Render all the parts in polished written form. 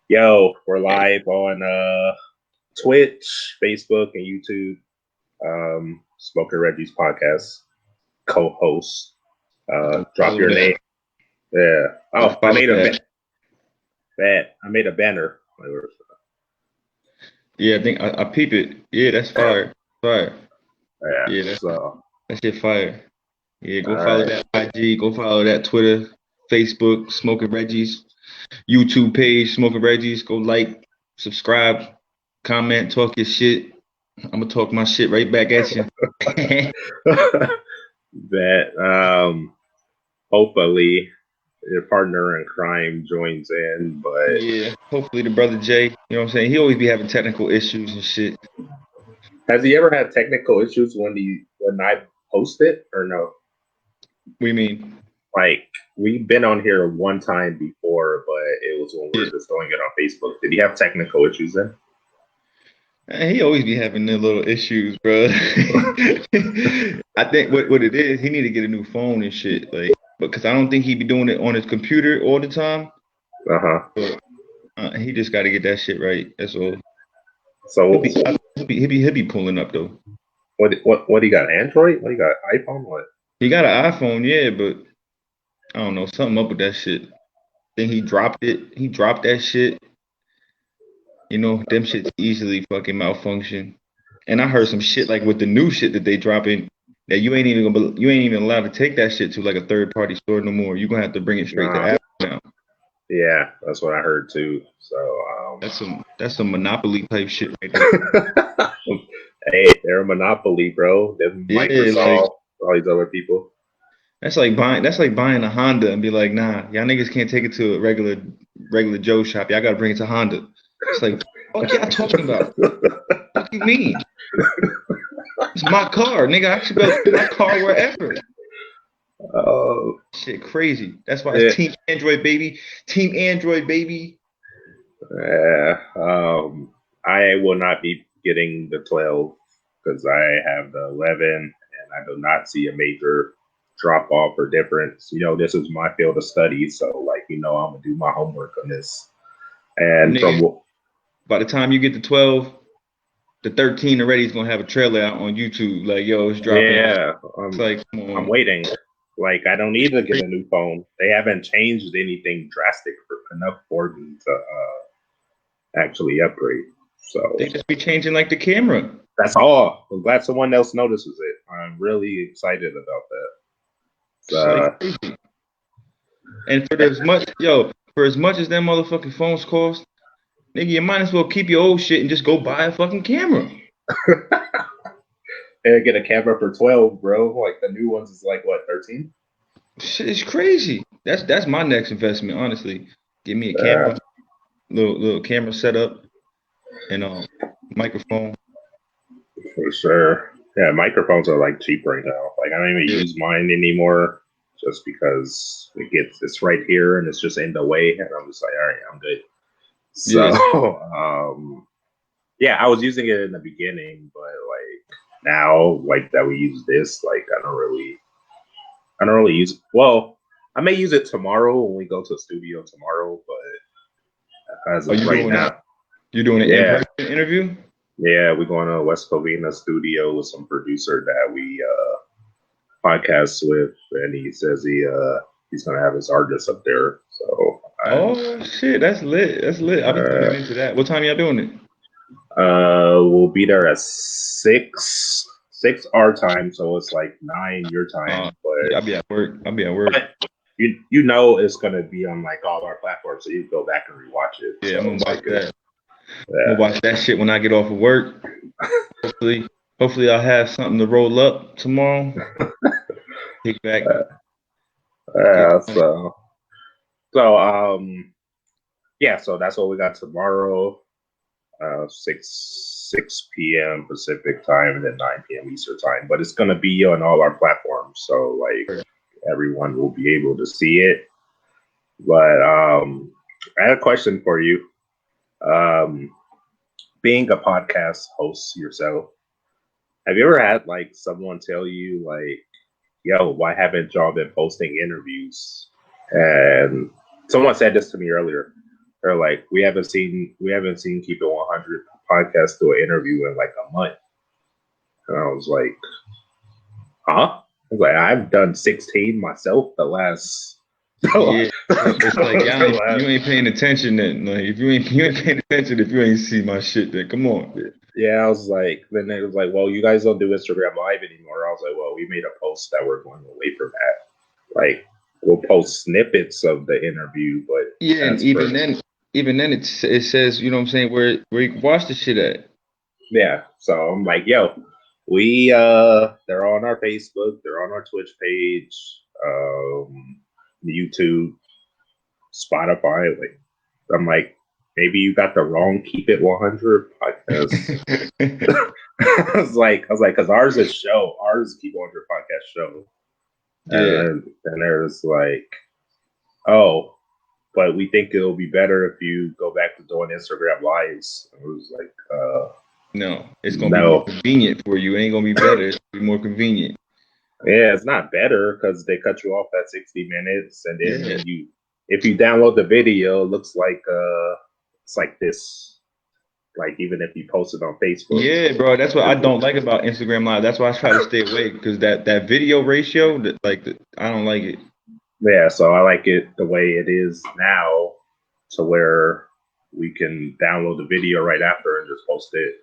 Yo, we're live on Twitch, Facebook, and YouTube. Smokin Reggies podcast co-host. Go Drop follow your name. that. Yeah. Go Oh, I follow made a that. I made a banner. Yeah, I think I peep it. Yeah, that's fire. Fire. Yeah. Yeah, So, that shit fire. Yeah, all go follow right. that IG. Go follow that Twitter, Facebook, Smokin Reggies, YouTube page, Smokin Reggies. Go like, subscribe, comment, talk your shit. I'm gonna talk my shit right back at you. that hopefully your partner in crime joins in, but Yeah, hopefully the brother Jay, you know what I'm saying? He always be having technical issues and shit. has he ever had technical issues when I post it or no? What do you mean? Like we've been on here one time before, but it was when we Yeah. were just doing it on Facebook. Did he have technical issues then? He always be having their little issues, bro. I think what it is, he need to get a new phone and shit, like, because I don't think he be doing it on his computer all the time. Uh huh. But he just got to get that shit right. That's all. He'll So be he'll be pulling up though. what he got? Android? What he got? iPhone? What? He got an iPhone, yeah, but I don't know, something up with that shit. Then he dropped it. He dropped that shit. You know, them shits easily fucking malfunction. And I heard some shit like with the new shit that they dropping that you ain't even allowed to take that shit to like a third party store no more. You're gonna have to bring it straight to Nah. Apple now. Yeah, that's what I heard too. So That's some monopoly type shit right there. hey, they're a monopoly, bro. They're Yeah, like Microsoft, all these other people. that's like buying a Honda and be like, nah, y'all niggas can't take it to a regular Joe shop. Y'all gotta bring it to Honda. It's like, what y'all talking about? What you mean? It's my car, nigga. I should be able to bring my car wherever. Oh, Shit, crazy. That's why it's yeah. Team Android, baby. Team Android, baby. Yeah. I will not be getting the 12 because I have the 11 and I do not see a major drop off or difference. This is my field of study. So, I'm going to do my homework on this. And Nigga, from by the time you get to 12, the 13 already is gonna have a trailer out on YouTube. Like, yo, it's dropping. yeah, It's like, come I'm on. waiting. Like, I don't need to get a new phone. They haven't changed anything drastic enough for me to actually upgrade. So, They just be changing like the camera. that's all. I'm glad someone else notices it. I'm really excited about It's like that. crazy. And for as much as them motherfucking phones cost, nigga, you might as well keep your old shit and just go buy a fucking camera. And get a camera for 12, bro. Like the new ones is like what, 13? Shit is crazy. That's my next investment, honestly. Give me a Uh, camera, little camera setup, and microphone. for sure. Yeah, microphones are like cheap right now. Like I don't even Yeah, use mine anymore just because it's right here and it's just in the way and I'm just like, all right, I'm good. So yeah. yeah, I was using it in the beginning, but like now, like that we use this, like I don't really use it. Well, I may use it tomorrow when we go to the studio tomorrow, but as Are of you right doing that? now, You doing an yeah, in-person interview? yeah, we're going to West Covina studio with some producer that we podcast with, and he says he's gonna have his artists up there. So I'm Oh shit, that's lit. That's lit. I'll be tuning uh, into that. What time y'all doing it? we'll be there at six our time, so it's like 9 your time. Yeah, I'll be at work. I'll be at work. But you know it's gonna be on like all our platforms, so you can go back and rewatch it. Yeah, So I'm gonna it's watch like that. I'm yeah. gonna watch that shit when I get off of work. Hopefully, hopefully I'll have something to roll up tomorrow. Kick back, get Yeah, money. so yeah, so that's what we got tomorrow. 6 p.m. Pacific time and then 9 p.m. Eastern time. But it's gonna be on all our platforms, so like everyone will be able to see it. But I had a question for you. Um, being a podcast host yourself, have you ever had like someone tell you like, "Yo, why haven't y'all been posting interviews?" And someone said this to me earlier. They're like, we haven't seen Keep It 100 podcast do an interview in like a month. And I was like, huh? I was like, I've done 16 myself the last Yeah, so it's like y'all the you last ain't paying attention then. Like if you ain't paying attention if you ain't see my shit then come on. yeah, I was like, then it was like, well, you guys don't do Instagram Live anymore. I was like, well, we made a post that we're going away from that. Like, we'll post snippets of the interview, but Yeah, and that's for even then it says, you know what I'm saying, where you can watch the shit at. yeah. So I'm like, yo, we they're on our Facebook, they're on our Twitch page, YouTube, Spotify. Like, I'm like, maybe you got the wrong Keep It 100 podcast. I was like, because ours is show, ours is Keep It 100 podcast show, Yeah. and there's like, oh, but we think it'll be better if you go back to doing Instagram lives. It was like, No, it's gonna be more no, convenient for you. It ain't gonna be better. It's gonna be more convenient. yeah, it's not better because they cut you off at 60 minutes, and then Yeah. if you download the video, it looks like it's like this. Like even if you post it on Facebook, Yeah, bro. That's what I it, don't like about Instagram Live. That's why I try to stay away because that video ratio, I don't like it. yeah. So I like it the way it is now, to where we can download the video right after and just post it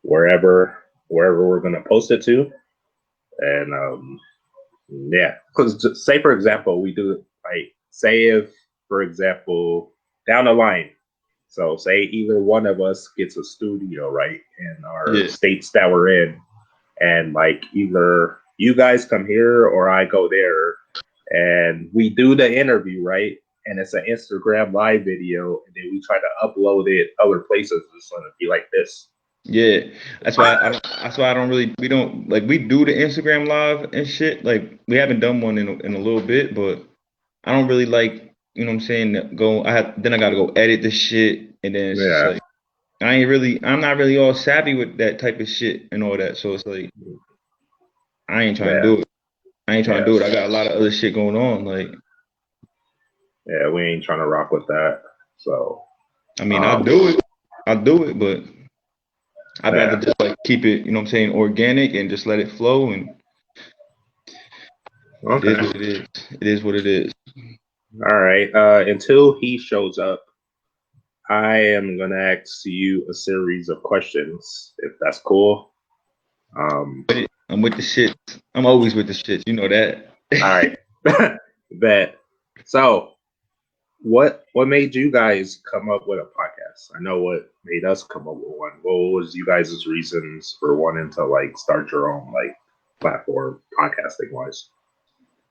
wherever we're gonna post it to, and yeah, because say for example, we do like say if for example down the line, so say either one of us gets a studio right in our Yeah. states that we're in, and like either you guys come here or I go there, and we do the interview right, and it's an Instagram live video, and then we try to upload it other places. It's gonna be like this. Yeah, that's why I don't really we don't like we do the Instagram live and shit. Like we haven't done one in a little bit, but I don't really like, you know what I'm saying, then I gotta go edit the shit and then it's just Yeah, like I'm not really all savvy with that type of shit and all that. So it's like I ain't trying to yeah, do it. I ain't trying to yeah, do it. I got a lot of other shit going on. Like yeah. We ain't trying to rock with that. So, I mean um, I'll do it, but I'd rather yeah. just like keep it, you know what I'm saying, organic and just let it flow and it is Okay. what it is. It is what it is. All right. Until he shows up, I am gonna ask you a series of questions, if that's cool. Um, I'm with the shit. I'm always with the shit. You know that. all right. Bet. So, what made you guys come up with a podcast? I know what made us come up with one. What was you guys' reasons for wanting to like start your own like platform podcasting wise?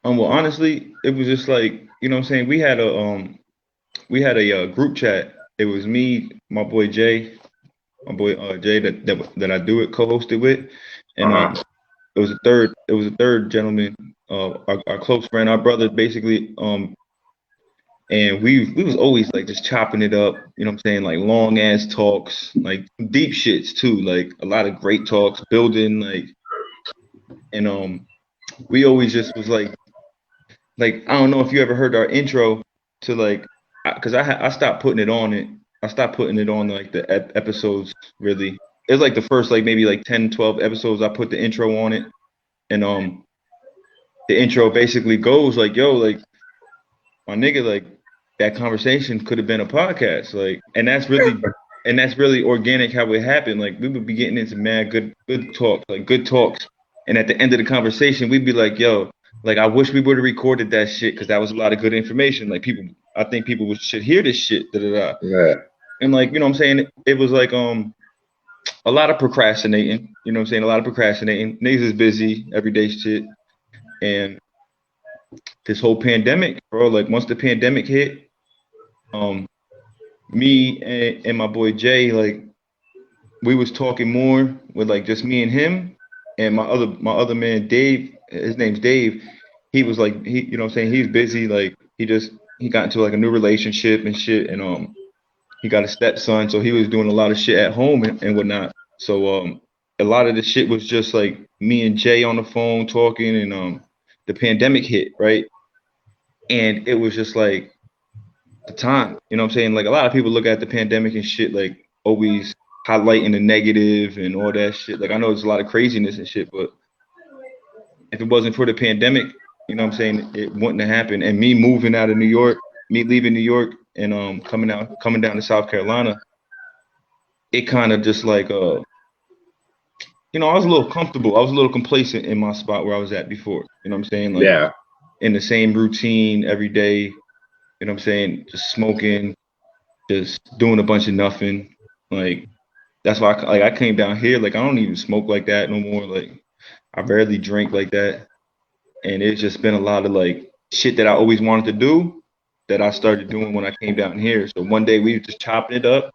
Well, honestly, it was just like, you know what I'm saying? We had a group chat. It was me, my boy Jay, my boy Jay that I do it co-hosted with, Uh and huh. it was a third gentleman, our close friend, our brother, basically. And we was always like just chopping it up, you know what I'm saying? Like long ass talks, like deep shits too, like a lot of great talks, building and we always just was like I don't know if you ever heard our intro to like because I stopped putting it on it. I stopped putting it on like the episodes really. It was like the first like maybe like 10, 12 episodes I put the intro on it and the intro basically goes like yo like my nigga like that conversation could have been a podcast like and that's really organic how it happened like we would be getting into mad good talk like good talks and at the end of the conversation we'd be like yo like I wish we would have recorded that shit because that was a lot of good information like people I think people should hear this shit da, da, da. Yeah. And like you know what I'm saying it was like a lot of procrastinating you know what I'm saying a lot of procrastinating niggas is busy everyday shit and this whole pandemic bro like once the pandemic hit um me and my boy Jay, like we was talking more with like just me and him and my other man Dave, his name's Dave. He was like he you know what I'm saying, he's busy, like he got into like a new relationship and shit and he got a stepson, so he was doing a lot of shit at home and whatnot. So a lot of the shit was just like me and Jay on the phone talking and the pandemic hit, right? And it was just like the time. You know what I'm saying? Like a lot of people look at the pandemic and shit like always highlighting the negative and all that shit. Like I know there's a lot of craziness and shit, but if it wasn't for the pandemic, you know what I'm saying, it wouldn't have happened. And me moving out of New York, me leaving New York and coming down to South Carolina, it kind of just like I was a little comfortable. I was a little complacent in my spot where I was at before. You know what I'm saying? Like Yeah. in the same routine every day, you know what I'm saying? Just smoking, just doing a bunch of nothing. Like that's why I came down here. Like I don't even smoke like that no more. Like I barely drink like that. And it's just been a lot of like shit that I always wanted to do that I started doing when I came down here. So one day we were just chopping it up.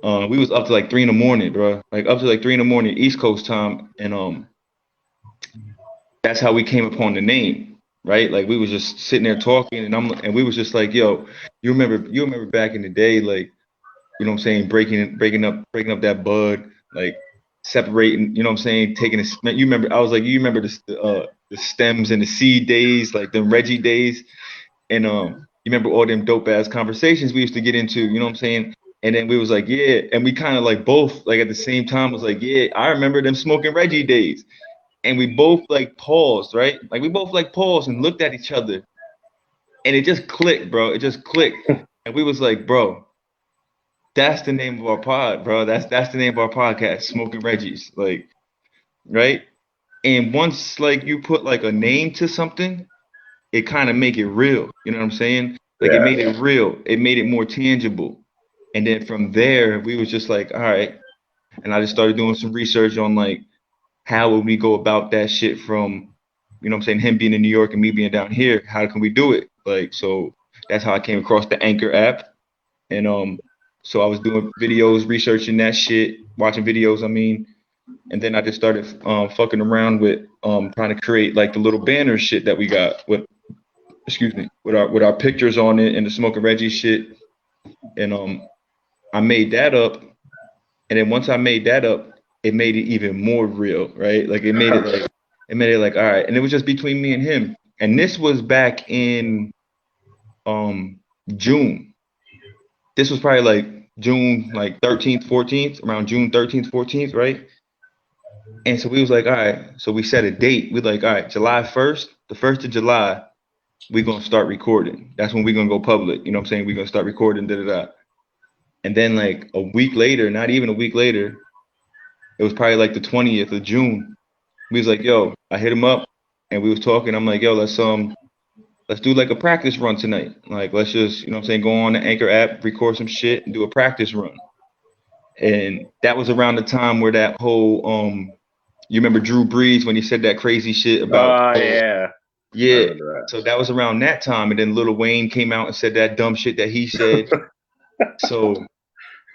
We was up to like 3 in the morning, bro. Like up to like 3 in the morning East Coast time, and that's how we came upon the name, right? Like we was just sitting there talking, and we was just like, yo, you remember back in the day, like you know what I'm saying, breaking up that bud, like separating, you know what I'm saying, taking it. You remember? I was like, you remember the stems and the seed days, like the Reggie days, and you remember all them dope ass conversations we used to get into, you know what I'm saying? And then we was like, yeah, and we kind of like both like at the same time was like, yeah, I remember them Smokin Reggie days, and we both like paused, right? Like we both like paused and looked at each other, and it just clicked, bro. It just clicked, and we was like, bro, that's the name of our pod, bro. That's the name of our podcast, Smokin Reggies, like, right? And once like you put like a name to something, it kind of make it real. You know what I'm saying? Like it Yeah. made it real. It made it more tangible. And then from there, we was just like, all right. And I just started doing some research on like how would we go about that shit from, you know what I'm saying, him being in New York and me being down here. How can we do it? Like so that's how I came across the Anchor app. And so I was doing videos, researching that shit, watching videos, I mean, and then I just started fucking around with trying to create like the little banner shit that we got with with our pictures on it and the Smokin Reggie shit. And I made that up, and then once I made that up, it made it even more real, right? Like it made it like all right, and it was just between me and him. And this was back in um June. This was probably like June like 13th, 14th, around June 13th, 14th, right? And so we was like, all right, so we set a date. We like, all right, July 1st, the 1st of July, we're gonna start recording. That's when we're gonna go public. You know what I'm saying? We're gonna start recording, da da da. And then like a week later, not even a week later, it was probably like the 20th of June. We was like, yo, I hit him up and we was talking. I'm like, yo, let's do like a practice run tonight. Like let's just, you know what I'm saying, go on the Anchor app, record some shit and do a practice run. And that was around the time where that whole you remember Drew Brees when he said that crazy shit about Oh yeah. I yeah. remember So that was around that time. And then Lil Wayne came out and said that dumb shit that he said. that. So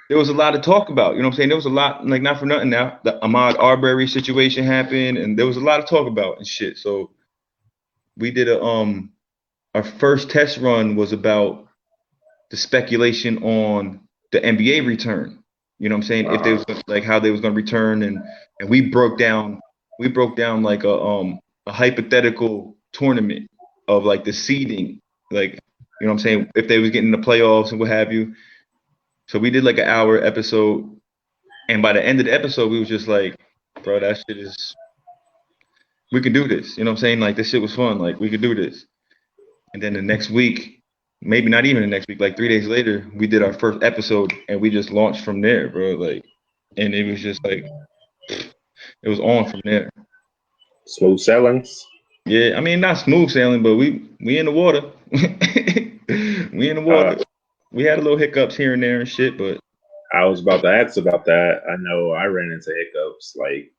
there was a lot to talk about. You know what I'm saying? There was a lot, like not for nothing now. The Ahmaud Arbery situation happened, and there was a lot to talk about and shit. So we did our first test run was about the speculation on the NBA return. You know what I'm saying? If they Uh-huh. was like how they was gonna return, and we broke down like a hypothetical tournament of like the seeding, like you know what I'm saying, if they was getting the playoffs and what have you. So we did like an hour episode, and by the end of the episode, we was just like, bro, that shit is, we could do this. You know what I'm saying? Like this shit was fun. Like we could do this. And then the next week, maybe not even the next week, like 3 days later, we did our first episode, and we just launched from there, bro. Like, and it was just like it was on from there. Smooth sailings. Yeah, I mean not smooth sailing, but we in the water. We in the Uh, water. We had a little hiccups here and there and shit, but I was about to ask about that. I know I ran into hiccups. Like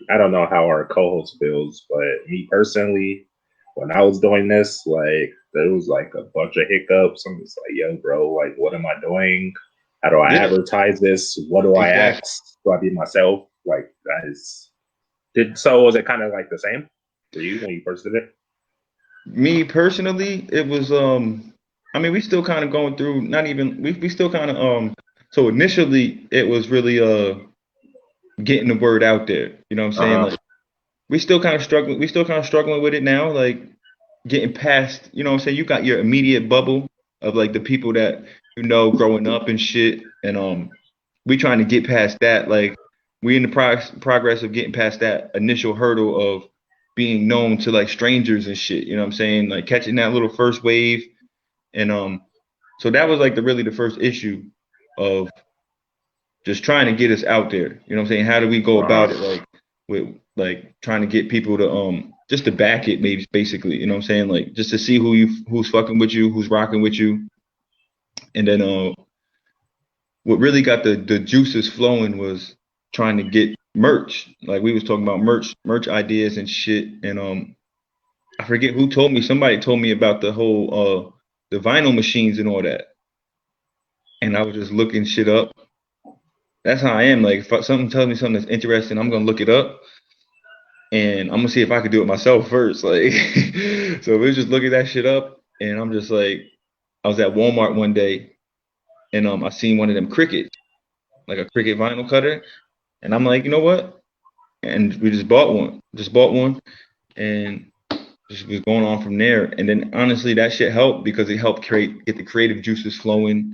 I don't know how our co-host feels, but me personally, when I was doing this, like there was like a bunch of hiccups. I'm just like, yo, bro, like what am I doing? How do I yeah, advertise this? What do I exactly. ask? Do I be myself? Like that is did so was it kind of like the same for you when you first did it? Me personally, it was I mean we still kind of going through not even we still kind of so initially it was really getting the word out there. You know what I'm saying? Uh-huh. Like we still kind of struggling with it now, like getting past, you know what I'm saying? You got your immediate bubble of like the people that growing up and shit, and we trying to get past that. Like we in the progress of getting past that initial hurdle of being known to like strangers and shit. You know what I'm saying? Like catching that little first wave, and so that was like the first issue of just trying to get us out there. You know what I'm saying? How do we go about it? Like with like trying to get people to just to back it, maybe basically. You know what I'm saying? Like just to see who's fucking with you, who's rocking with you, and then what really got the juices flowing was trying to get merch. Like we was talking about merch ideas and shit, and I forget who told me. Somebody told me about the whole the vinyl machines and all that, and I was just looking shit up. That's how I am. Like if something tells me something that's interesting, I'm gonna look it up, and I'm gonna see if I could do it myself first. Like, so we was just looking that shit up, and I'm just like, I was at Walmart one day, and I seen one of them Crickets, like a Cricket vinyl cutter, and I'm like, you know what? And we just bought one, and just was going on from there. And then honestly, that shit helped because it helped get the creative juices flowing.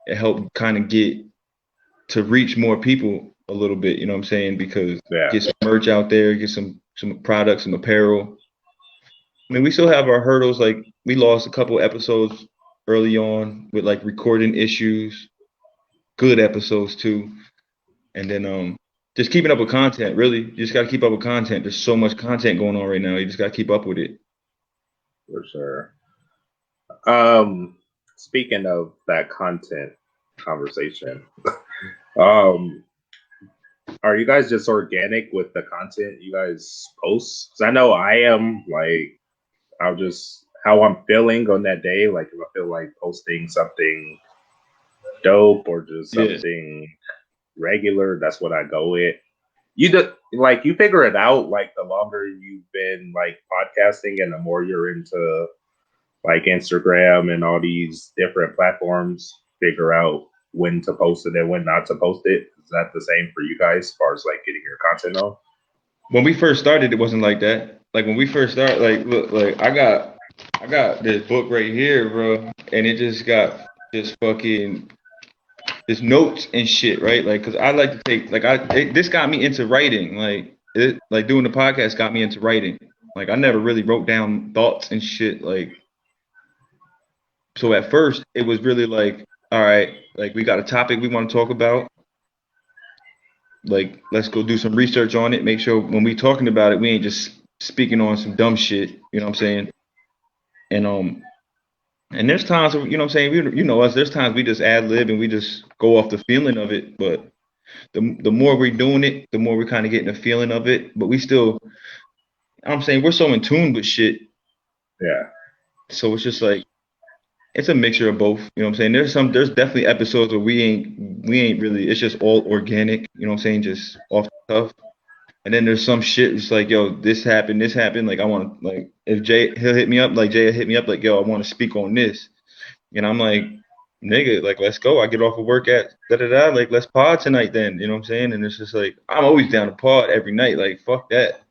It helped kind of get to reach more people a little bit, you know what I'm saying? Because get some merch out there, get some products, some apparel. I mean, we still have our hurdles. Like we lost a couple episodes early on with like recording issues, good episodes too. And then just keeping up with content, really. You just gotta keep up with content. There's so much content going on right now. You just gotta keep up with it. For sure. Speaking of that content conversation, are you guys just organic with the content you guys post? Because I know I am. Like, I'll just how I'm feeling on that day. Like, if I feel like posting something dope or just something regular, that's what I go with. You do, like you figure it out. Like the longer you've been like podcasting, and the more you're into like Instagram and all these different platforms, figure out when to post it and when not to post it. Is that the same for you guys as far as like getting your content on? When we first started, it wasn't like that. Like when we first started, like look, like I got this book right here, bro, and it just got just fucking just notes and shit, right? Like, cause I like to take like this got me into writing, like doing the podcast got me into writing. Like I never really wrote down thoughts and shit, like so at first it was really like, all right, like we got a topic we want to talk about. Like, let's go do some research on it. Make sure when we talking about it, we ain't just speaking on some dumb shit. You know what I'm saying? And there's times, you know what I'm saying? You know us. There's times we just ad lib and we just go off the feeling of it. But the more we're doing it, the more we're kind of getting a feeling of it. But we still, I'm saying we're so in tune with shit. Yeah. So it's just like it's a mixture of both. You know what I'm saying? There's definitely episodes where we ain't really. It's just all organic. You know what I'm saying? Just off the cuff. And then there's some shit. It's like, yo, this happened, this happened. Like, I want to, like, if he'll hit me up, like, Jay will hit me up, like, yo, I want to speak on this. And I'm like, nigga, like, let's go. I get off of work at da da da. Like, let's pod tonight then. You know what I'm saying? And it's just like, I'm always down to pod every night. Like, fuck that.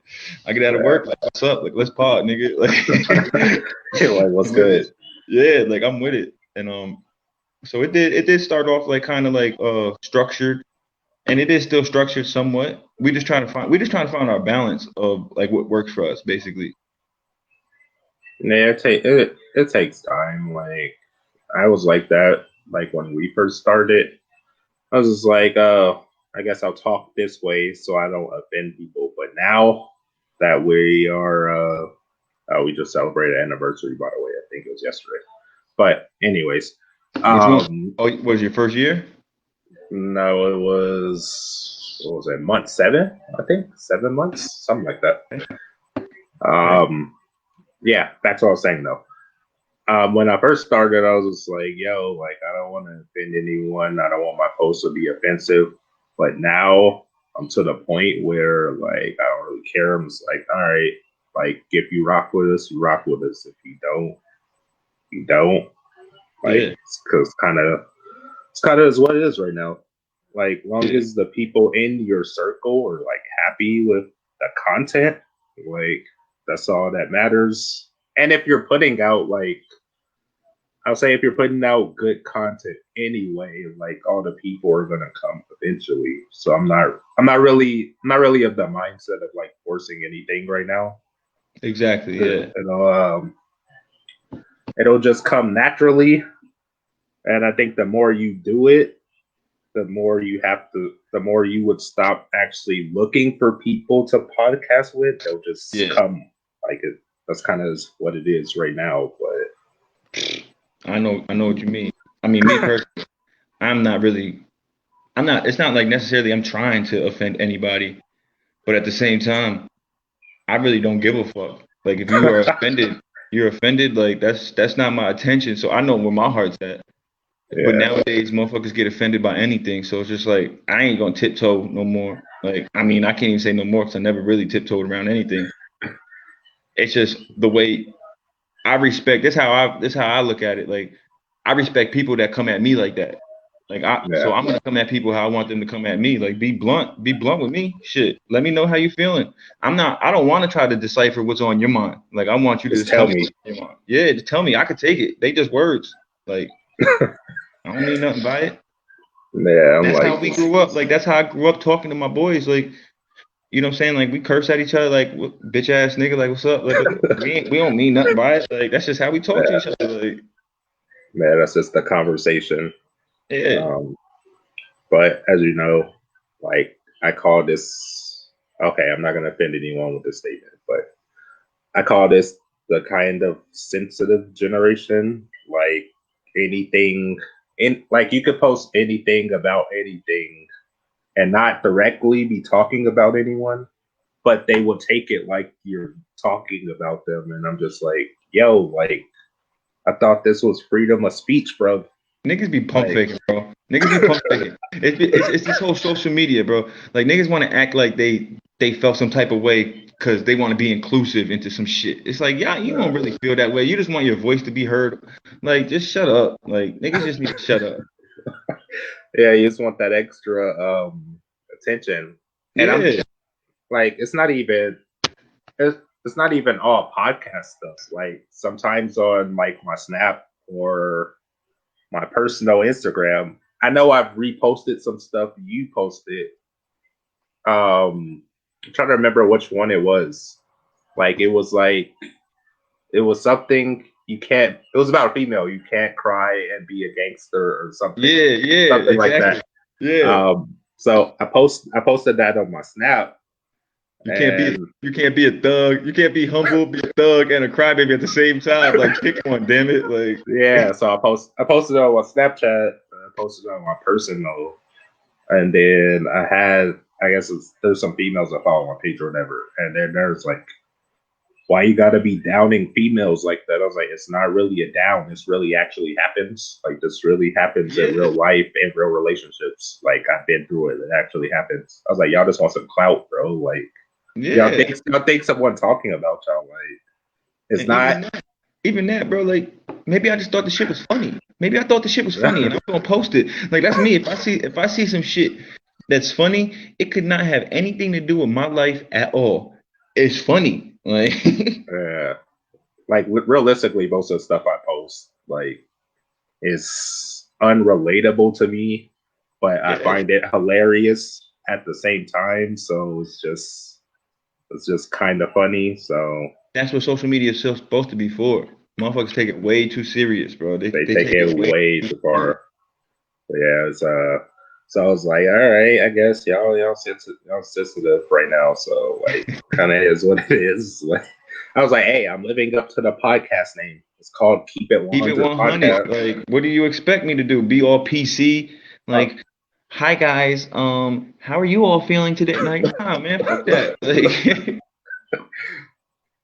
I get out of work, like, what's up? Like, let's pod, nigga. Like, what's good? Yeah, like, I'm with it. And so it did start off like kind of like structured, and it is still structured somewhat. We just trying to find our balance of like what works for us, basically. Yeah, it takes time. Like I was like that. Like when we first started, I was just like, I guess I'll talk this way so I don't offend people. But now that we are, we just celebrated an anniversary, by the way. I think it was yesterday. But anyways, Which one? Oh, was your first year? No, it was what was it? Month 7, I think 7 months, something like that. Yeah, that's what I was saying though. When I first started, I was just like, yo, like, I don't want to offend anyone. I don't want my post to be offensive. But now I'm to the point where, like, I don't really care. I'm just like, all right, like, if you rock with us, you rock with us. If you don't, you don't. Like, because it's kind of is what it is right now. Like, long as the people in your circle are, like, happy with the content, like, that's all that matters. And if you're putting out, like, I'll say if you're putting out good content anyway, like all the people are gonna come eventually. So I'm not really of the mindset of like forcing anything right now. Exactly. Yeah. It'll just come naturally, and I think the more you do it, the more you would stop actually looking for people to podcast with. They'll just Yeah. come like it. That's kind of what it is right now. I know. I know what you mean. I mean, me personally, I'm not really. I'm not. It's not like necessarily I'm trying to offend anybody, but at the same time, I really don't give a fuck. Like if you are But offended, you're offended. Like that's not my attention. So I know where my heart's at. But yeah, nowadays, motherfuckers get offended by anything. So it's just like I ain't gonna tiptoe no more. Like I mean, I can't even say no more because I never really tiptoed around anything. It's just the way I respect. This how I look at it. Like I respect people that come at me like that. So yeah, I'm gonna come at people how I want them to come at me. Like be blunt with me. Shit. Let me know how you feeling. I don't want to try to decipher what's on your mind. Like I want you to just just tell tell me me. what's on your mind. Yeah, just tell me. I could take it. They just words. Like I don't mean nothing by it. Yeah, I'm That's how like, we grew up. Like that's how I grew up talking to my boys. Like you know what I'm saying? Like we curse at each other. Like bitch ass nigga. Like what's up? Like we don't mean nothing by it. Like that's just how we talk to yeah, each other. Like man, that's just the conversation. yeah. Um, but as you know, like I call this. Okay, I'm not gonna offend anyone with this statement, but I call this the kind of sensitive generation. Like anything, in like you could post anything about anything and not directly be talking about anyone, but they will take it like you're talking about them. And I'm just like, yo, like I thought this was freedom of speech, bro. Niggas be pump Like, faking, bro. Niggas be pump faking. It's this whole social media, bro. Like niggas want to act like they felt some type of way because they want to be inclusive into some shit. It's like, yeah, you don't really feel that way. You just want your voice to be heard. Like, just shut up. Like niggas just need to shut up. yeah, you just want that extra attention. And I'm Yeah, like, it's not even all podcast stuff. Like sometimes on like my Snap or my personal Instagram, I know I've reposted some stuff you posted. I'm trying to remember which one it was. Like it was something you can't. It was about a female. You can't cry and be a gangster or yeah, yeah, something like exactly. that. Yeah. So I posted that on my Snap, You can't be and you can't be a thug. You can't be humble, be a thug, and a crybaby at the same time. Like, pick one, damn it. Like, yeah, so I posted it on my Snapchat. I posted it on my personal, and then I guess there's some females that follow my page or whatever, and then there's like, why you gotta be downing females like that? I was like, it's not really a down. This really actually happens. Like this really happens in yeah, real life and real relationships. Like I've been through it. It actually happens. I was like, y'all just want some clout, bro. Like yeah. y'all think someone talking about y'all. Like it's And not. even that, bro. Like, maybe I just thought the shit was funny. Maybe I thought the shit was funny, and I'm gonna post it. Like, that's me. If I see some shit that's funny, it could not have anything to do with my life at all. It's funny. Like, Yeah. Like realistically, most of the stuff I post like is unrelatable to me, but I yeah, find it hilarious at the same time. So it's just kind of funny. So that's what social media is supposed to be for. Motherfuckers take it way too serious, bro. they They take take it it way way too too serious. far. But yeah, it's so I was like, all right, I guess y'all sensitive right now. So like, kind of is what it is. Like, I was like, hey, I'm living up to the podcast name. It's called Keep It Keep it 100 100. Podcast. Like, what do you expect me to do? Be all PC? Uh, Like, hi guys. How are you all feeling today? Like, nah, man, fuck that. Like,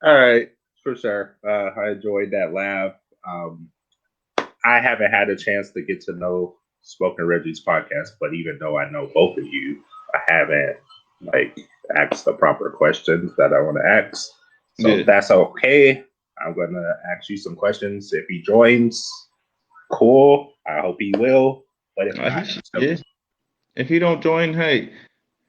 all right, for sure. I enjoyed that laugh. Um, I haven't had a chance to get to know Smokin Reggie's podcast, but even though I know both of you, I haven't like asked the proper questions that I want to ask. So yeah. if that's okay, I'm gonna ask you some questions. If he joins, cool. I hope he will. But if not, so Yeah. If he don't join, hey,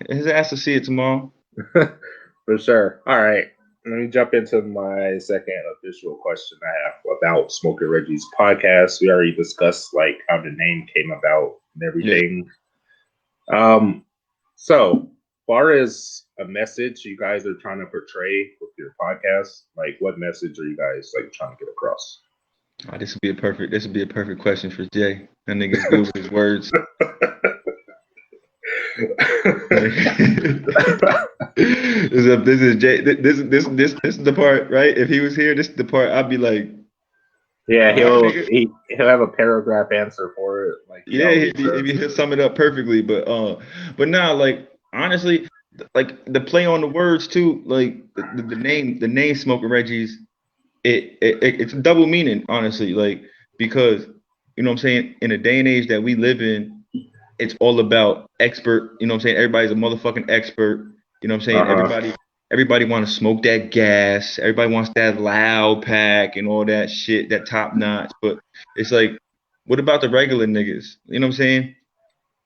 his ass will see it tomorrow. for sure. All right. let me jump into my second official question I have about Smokin Reggies podcast. We already discussed like how the name came about and Yeah. everything. So far as a message you guys are trying to portray with your podcast, like what message are you guys like trying to get across? This would be a perfect question for Jay. That nigga's good with his words. This is Jay. This is the part, right? If he was here, this is the part I'd be like, Yeah, all right, nigga. he'll have a paragraph answer for it, like he Yeah, always does. he'll sum it up perfectly. But now, like honestly, like the play on the words too, like the name Smoking Reggie's, it's a double meaning, honestly, like because you know what I'm saying, in the day and age that we live in, it's all about expert, you know what I'm saying? Everybody's a motherfucking expert, you know what I'm saying? Uh huh. Everybody want to smoke that gas, everybody wants that loud pack and all that shit, that top notch, but it's like what about the regular niggas? You know what I'm saying?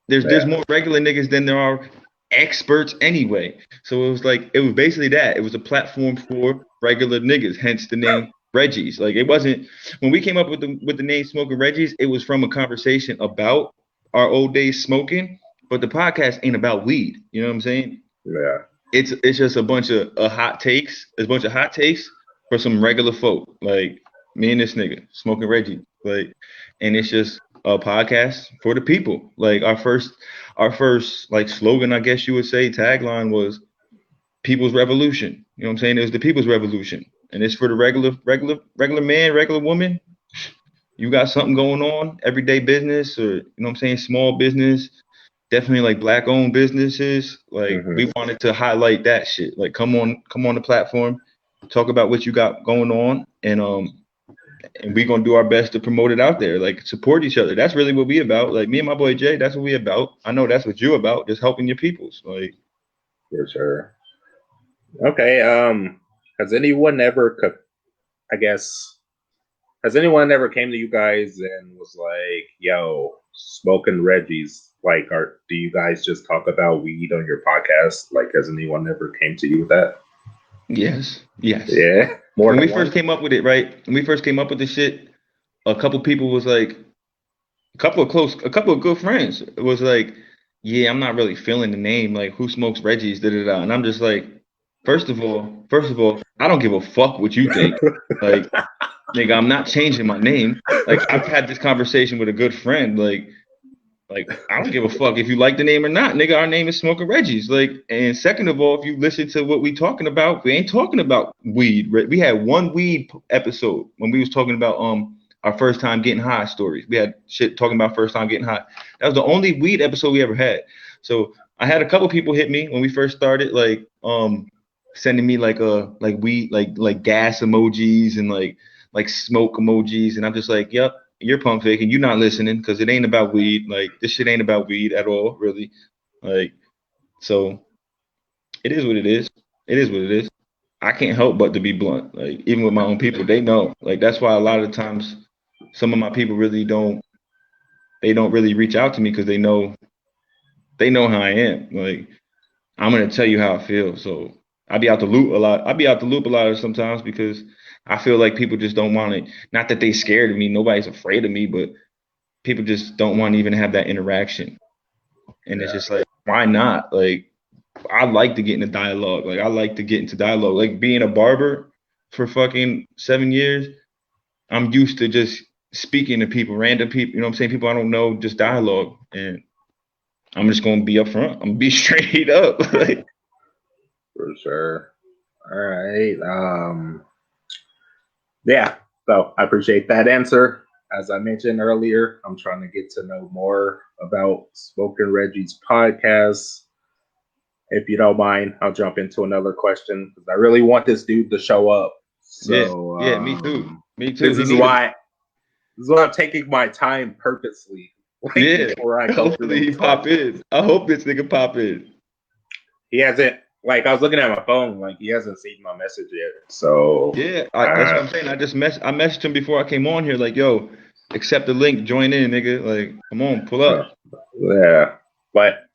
There's Yeah. more regular niggas than there are experts anyway. So it was basically that. It was a platform for regular niggas, hence the name Reggie's. Like it wasn't when we came up with the name Smoking Reggie's, it was from a conversation about our old days smoking, but the podcast ain't about weed. You know what I'm saying? Yeah. It's just a bunch of hot takes. It's a bunch of hot takes for some regular folk like me and this nigga smoking Reggie. Like, and it's just a podcast for the people. Like our first like slogan, I guess you would say, tagline was "People's Revolution." You know what I'm saying? It was the People's Revolution, and it's for the regular man, regular woman. You got something going on, everyday business, or you know what I'm saying, small business, definitely like black owned businesses. Like Hmm. we wanted to highlight that shit. Like come on the platform, talk about what you got going on, and we gonna do our best to promote it out there. Like support each other. That's really what we about. Like me and my boy Jay, that's what we about. I know that's what you about, just helping your peoples. Like For sure. Okay. Has anyone ever, I guess, has anyone ever came to you guys and was like, "Yo, Smoking Reggie's, like, do you guys just talk about weed on your podcast?" Like, has anyone ever came to you with that? yes, yes. Yeah, more When we than first one. came up with it, right? When we first came up with the shit, a couple people was like, a couple of good friends was like, yeah, I'm not really feeling the name. Like, who smokes Reggie's? Da da da. And I'm just like, first of all, I don't give a fuck what you think. Like, nigga, I'm not changing my name. Like, I've had this conversation with a good friend. Like I don't give a fuck if you like the name or not, nigga. Our name is Smoking Reggie's. Like, and second of all, if you listen to what we talking about, we ain't talking about weed. We had one weed episode when we was talking about our first time getting high stories. We had shit talking about first time getting high. That was the only weed episode we ever had. So I had a couple people hit me when we first started, like sending me like weed like gas emojis and like smoke emojis, and I'm just like, yep, you're pump faking. You're not listening because it ain't about weed. Like this shit ain't about weed at all, really. Like so, it is what it is. It is what it is. I can't help but to be blunt. Like even with my own people, they know. Like that's why a lot of times some of my people really don't. They don't really reach out to me because they know how I am. Like I'm gonna tell you how I feel. So I be out the loop a lot. I be out the loop a lot of sometimes because I feel like people just don't want it. Not that they scared of me. Nobody's afraid of me, but people just don't want to even have that interaction. And it's Yeah, just like, why not? Like, I like to get into dialogue. Like, I like to get into dialogue. Like, being a barber for fucking 7 years, I'm used to just speaking to people, random people, you know what I'm saying? People I don't know, just dialogue. And I'm just going to be upfront. I'm going to be straight up. Like, for sure. All right. Yeah. So I appreciate that answer. As I mentioned earlier, I'm trying to get to know more about Smoking Reggie's podcast. If you don't mind, I'll jump into another question because I really want this dude to show up. yeah, So yeah, me too. Me too. this He is needed, why I'm taking my time purposely, like yeah. before I go through Hopefully he those pop questions. in. I hope this nigga pop in. He hasn't. Like I was looking at my phone, like he hasn't seen my message yet. So Yeah, that's what uh, I'm saying. I messaged him before I came on here, like, yo, accept the link, join in, nigga. Like, come on, pull uh, up. yeah. But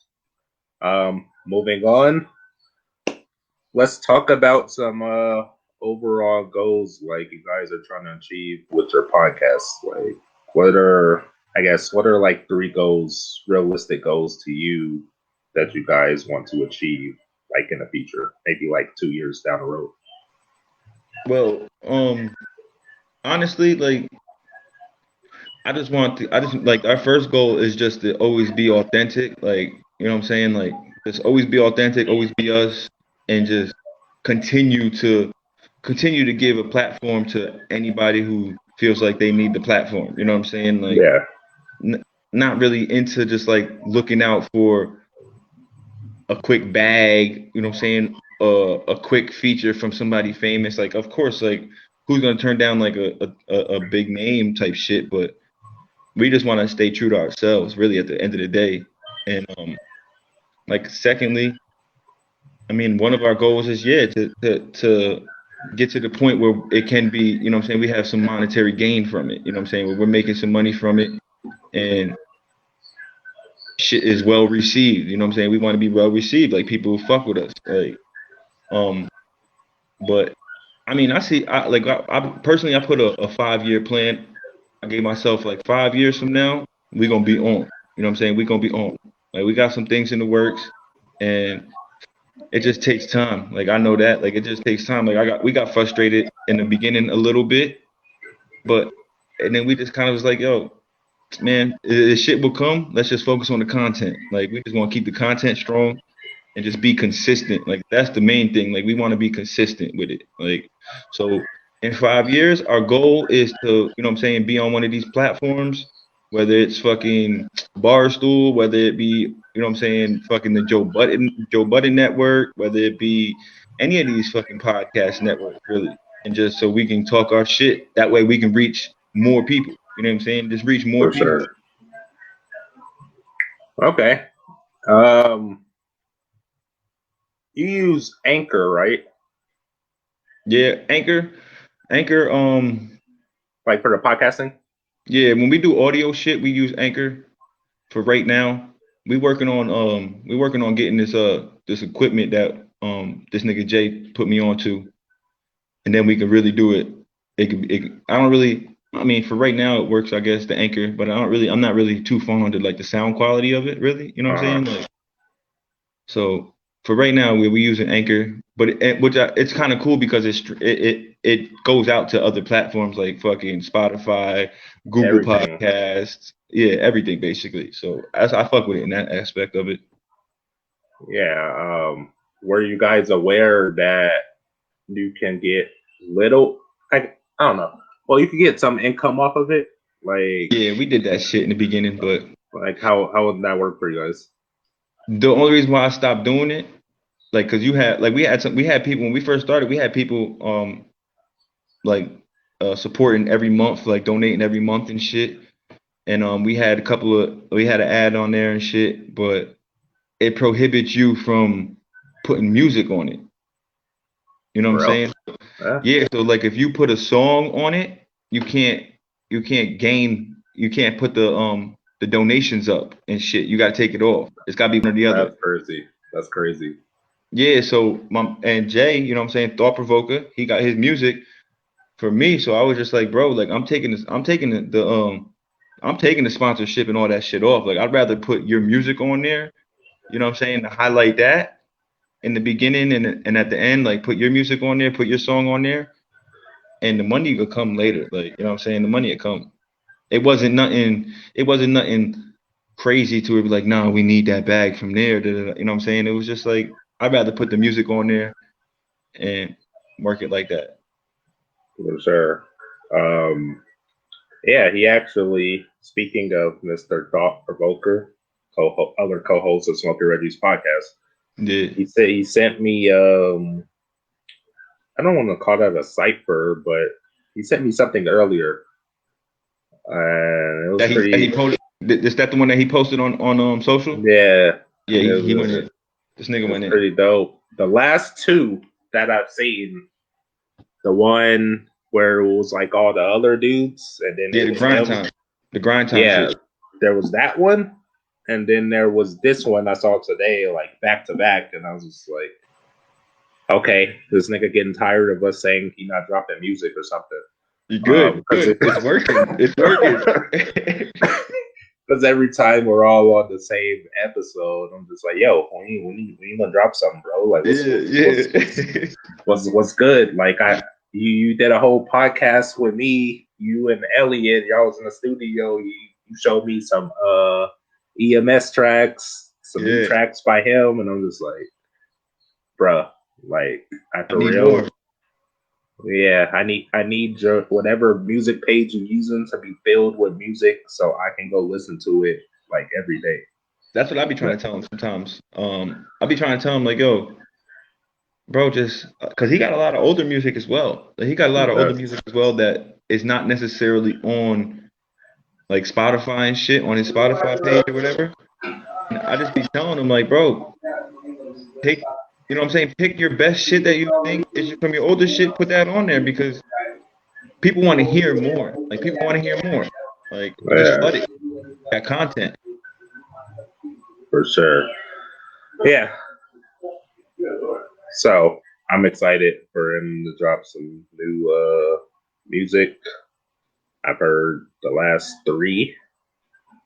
moving on. let's talk about some overall goals like you guys are trying to achieve with your podcast. Like, what are like three goals, realistic goals to you that you guys want to achieve, like in the future, maybe like 2 years down the road? Well, honestly, like I just like our first goal is just to always be authentic. Like, you know what I'm saying? Like, just always be authentic, always be us, and just continue to continue to give a platform to anybody who feels like they need the platform. You know what I'm saying? Like, Yeah, n not really into just like looking out for a quick bag, you know what I'm saying? A quick feature from somebody famous. Like, of course, like who's gonna turn down like a big name type shit, but we just want to stay true to ourselves, really, at the end of the day. And like, secondly, I mean, one of our goals is to get to the point where it can be, you know what I'm saying, we have some monetary gain from it. You know what I'm saying? Where we're making some money from it and shit is well received. You know what I'm saying? We want to be well received, like people who fuck with us. Like, um, but I mean, I personally, I put a 5 year plan. I gave myself like 5 years from now, we're gonna be on. You know what I'm saying? We're gonna be on. Like, we got some things in the works, and it just takes time. Like, I know that. Like, it just takes time. Like, we got frustrated in the beginning a little bit, but and then we just kind of was like, yo, man, the shit will come. Let's just focus on the content. Like, we just want to keep the content strong and just be consistent. Like, that's the main thing. Like, we want to be consistent with it. Like, so in 5 years, our goal is to, you know what I'm saying, be on one of these platforms, whether it's fucking Barstool, whether it be, you know what I'm saying, fucking the Joe Budden network, whether it be any of these fucking podcast networks, really. And just so we can talk our shit. That way we can reach more people. You know what I'm saying? Just reach more for people. sure. Okay. Um, you use Anchor, right? Yeah, Anchor, Like for the podcasting? yeah, when we do audio shit, we use Anchor for right now. We working on getting this equipment that this nigga Jay put me onto, and then we can really do it. I don't really, I mean, for right now it works, I guess, the Anchor, but I'm not really too fond of like the sound quality of it, really. You know what Uh I'm saying? huh. Like, so for right now we using Anchor, but it's kind of cool because it goes out to other platforms like fucking Spotify, Google Everything. Podcasts, yeah, everything basically. So I fuck with it in that aspect of it. Yeah. Were you guys aware that you can get little? I don't know. Well, you can get some income off of it. Yeah, we did that shit in the beginning, but Like how would that work for you guys? the only reason why I stopped doing it, like, cause you had like we had people when we first started, we had people like supporting every month, like donating every month and shit. And we had an ad on there and shit, but it prohibits you from putting music on it. You know what I'm For real? saying? Yeah, Yeah, so like if you put a song on it, you can't put the donations up and shit. You gotta take it off. It's gotta be one or the other. that's crazy. That's crazy. Yeah, so my and Jay, you know what I'm saying, Thought Provoker, he got his music for me. So I was just like, bro, like I'm taking the sponsorship and all that shit off. Like, I'd rather put your music on there, you know what I'm saying, to highlight that in the beginning and at the end, like put your music on there, put your song on there, and the money could come later. Like, you know what I'm saying? The money would come. It wasn't nothing crazy to it be like, nah, we need that bag from there. Da, da, da. You know what I'm saying? It was just like I'd rather put the music on there and work it like that. For sure. Um, yeah, he actually, speaking of Mr. Thought Provoker, other co-host of Smokin Reggies podcast, Yeah. he said he sent me. I don't want to call that a cipher, but he sent me something earlier, and it was That he pretty. posted. Is that the one that he posted on social? Yeah, Yeah, he went it in. This nigga was went in. pretty dope. The last two that I've seen, the one where it was like all the other dudes, and then Yeah, it was him. the grind time Yeah, shit. there was that one, and then there was this one I saw today, like back to back, and I okay, this nigga getting tired of us saying he not dropping music or something. You good? Because It's working. It's working. because every time we're all on the same episode, I'm just like, yo, when you gonna drop something, bro? Like, what's good? Like, you did a whole podcast with me, you and Elliot. Y'all was in the studio. You showed me some EMS tracks, some new tracks by him, and I'm just like, bruh, like, I for need real. more. Yeah, I need your whatever music page you're using to be filled with music so I can go listen to it like every day. That's what I be trying to tell him sometimes. I be trying to tell him like, yo, bro, just because he got a lot of older music as well. Like, he got a lot of older music as well that is not necessarily on like Spotify and shit on his Spotify page or whatever. And I just be telling him like, bro, take, you know what I'm saying? Pick your best shit that you think is from your older shit, put that on there because people want to hear more. Like, people want to hear more. Like, we're just Yeah, flooded that content. for sure. Yeah. So I'm excited for him to drop some new music. I've heard the last three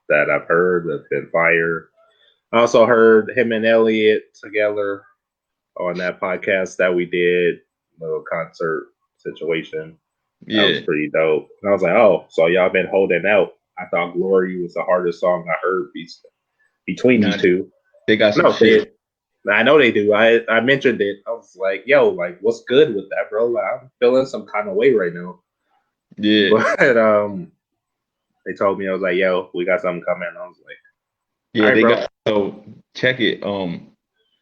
that I've heard have been fire. I also heard him and Elliot together on that podcast that we did, little concert situation. That was Yeah. pretty dope. And I was like, oh, so y'all been holding out. I thought Glory was the hardest song I heard between these Nah, two. they got some No, shit. I know they do. I mentioned it. I was like, yo, like, what's good with that, bro? Like, I'm feeling some kind of way right now. Yeah. But they told me, I was like, yo, we got something coming. I was like, Yeah, all right, they bro. got, so check it.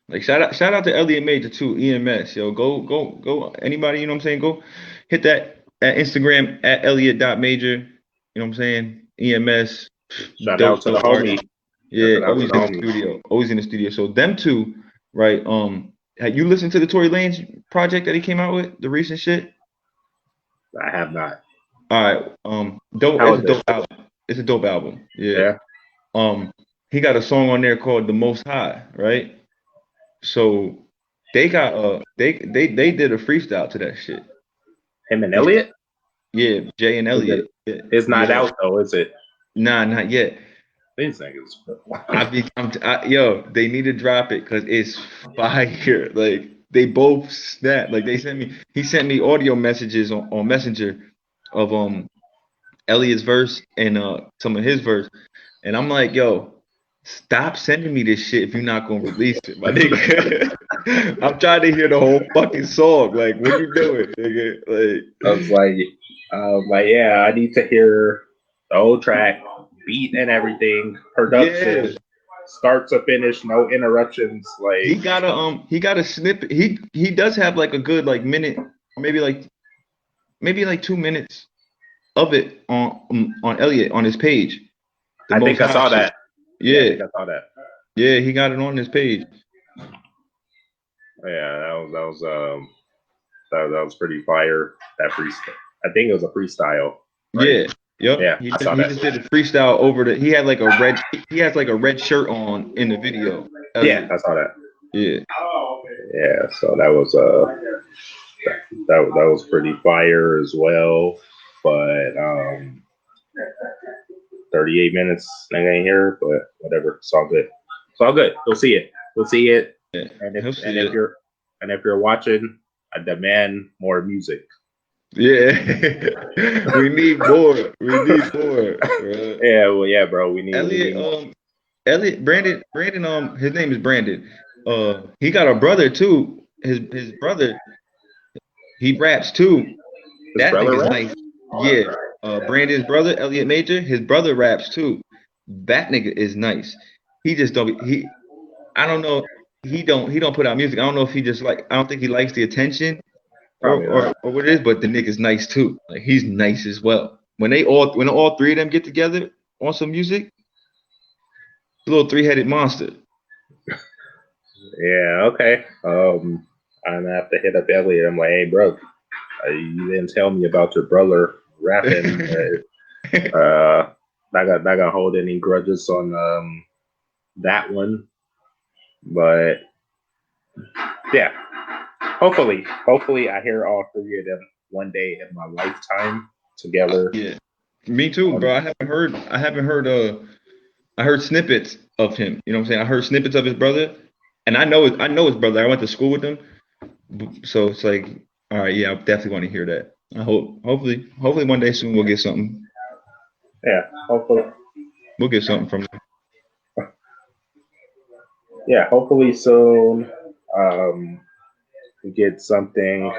Like shout out to Elliot Major too, EMS. Yo, go anybody, you know what I'm saying? Go hit that at Instagram at Elliot.major. You know what I'm saying? EMS, Shout out to the dope artist. homie. Yeah, Shout out to always the in the homie. studio. Always in the studio. So them two, right? Had you listened to the Tory Lanez project that he came out with, the recent shit? I have not. All right. Dope. How It's is a it? dope album. It's a dope album. Yeah. Yeah. He got a song on there called "The Most High," right? So they did a freestyle to that shit. Him and They, Elliot? yeah, Jay and Elliot. Yeah, It's not yeah. out though, is it? Nah, not yet. These niggas. Yo, they need to drop it because it's fire. Like, they both snap. Like, he sent me audio messages on Messenger of Elliot's verse and some of his verse, and I'm like, yo, stop sending me this shit if you're not gonna release it, my nigga. I'm trying to hear the whole fucking song. Like, what you doing, nigga? I was like, yeah, I need to hear the whole track, beat and everything, Yeah, production, start to finish, no interruptions. Like, he got a snippet. He does have like a good like minute, maybe like 2 minutes of it on Elliot on his page. The I most think I high saw shit. that. Yeah, I Yeah, think I saw that. yeah, he got it on his page. Yeah, that was pretty fire. That freestyle. I think it was a freestyle, right? Yeah, yep. Yeah, I saw He that. just did a freestyle over the. He had like a red. He has like a red shirt on in the video. Yeah, Elliot. I saw that. Yeah. Yeah, so that was that was pretty fire as well. But 38 minutes, I ain't here, but whatever. It's all good. It's all good. We'll see it. We'll see it. Yeah, And he'll if see it. if you're watching, I demand more music. Yeah, we need more. We need more, bro. Yeah, well, yeah, bro. We Elliot, need more. Brandon, his name is Brandon. He got a brother too. His brother, he raps too. His That brother nigga's rap? nice. Yeah. Brandon's brother, Elliot Major, his brother raps too. That nigga is nice. He just don't be, he I don't know. He don't put out music. I don't know if he just like, I don't think he likes the attention Probably not. or what it is, but the nigga's nice too. Like, he's nice as well. When all three of them get together on some music, a little three-headed monster. Yeah, okay. I'm gonna have to hit up Elliot. I'm like, hey, bro, you didn't tell me about your brother rapping. Not gonna hold any grudges on that one, but yeah, hopefully, I hear all three of them one day in my lifetime together. Yeah, me too, On bro. I haven't heard. I heard snippets of him. You know what I'm saying? I heard snippets of his brother, and I know his brother. I went to school with him, so it's like, all right, yeah, I definitely want to hear that. Hopefully, one day soon we'll get something. yeah, hopefully, We'll get something from them. yeah, hopefully soon. Um, we get something,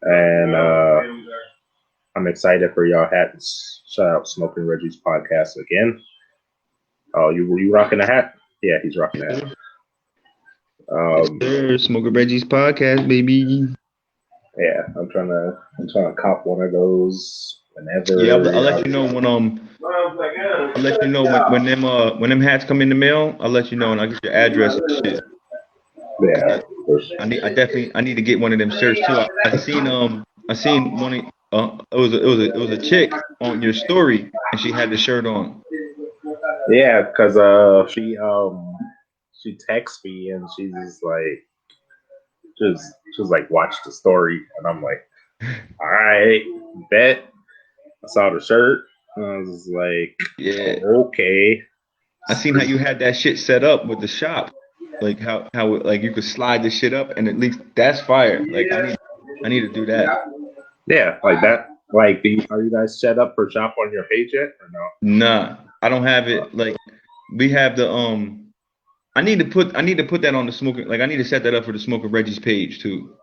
and I'm excited for y'all hats. Shout out Smokin Reggies podcast again. Oh, you rocking a hat? Yeah, he's rocking a hat. Yes, sir. Smokin Reggie's podcast, baby. Yeah, I'm trying to cop one of those Yeah, whenever. I'll let you know when I'll let you know when them hats come in the mail. I'll let you know and I'll get your address and shit. Yeah, I need to get one of them shirts too. I seen one. It was a chick on your story and she had the shirt on. yeah, because she texts me and she's like just like watch the story and I'm like, all right, bet. I saw the shirt and I was like, Yeah, okay. I seen how you had that shit set up with the shop, like how like you could slide the shit up and at least that's fire. Like I need to do that. Yeah, like that. Like, are you guys set up for shop on your page yet or no? Nah, I don't have it. Like we have the I need to put that on the smoking. Like I need to set that up for the Smokin Reggie's page too.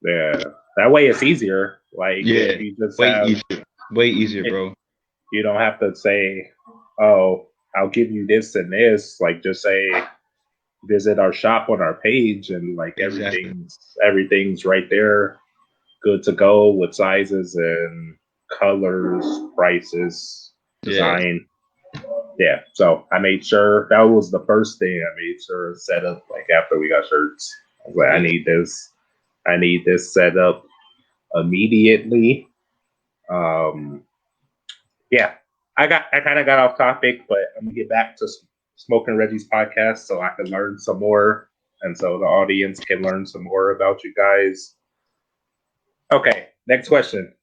Yeah, that way it's easier. Like if Yeah, you just way have easier, way easier, it, bro. you don't have to say, "Oh, I'll give you this and this." Like just say, "Visit our shop on our page," and like Exactly. everything's right there, good to go with sizes and colors, prices, Yeah, design. Yeah, so I made sure that was the first thing I made sure to set up. Like after we got shirts, I was like, yeah. I need this set up immediately. Um, yeah, I kind of got off topic, but I'm gonna get back to Smokin Reggie's podcast so I can learn some more, and so the audience can learn some more about you guys. Okay, next question.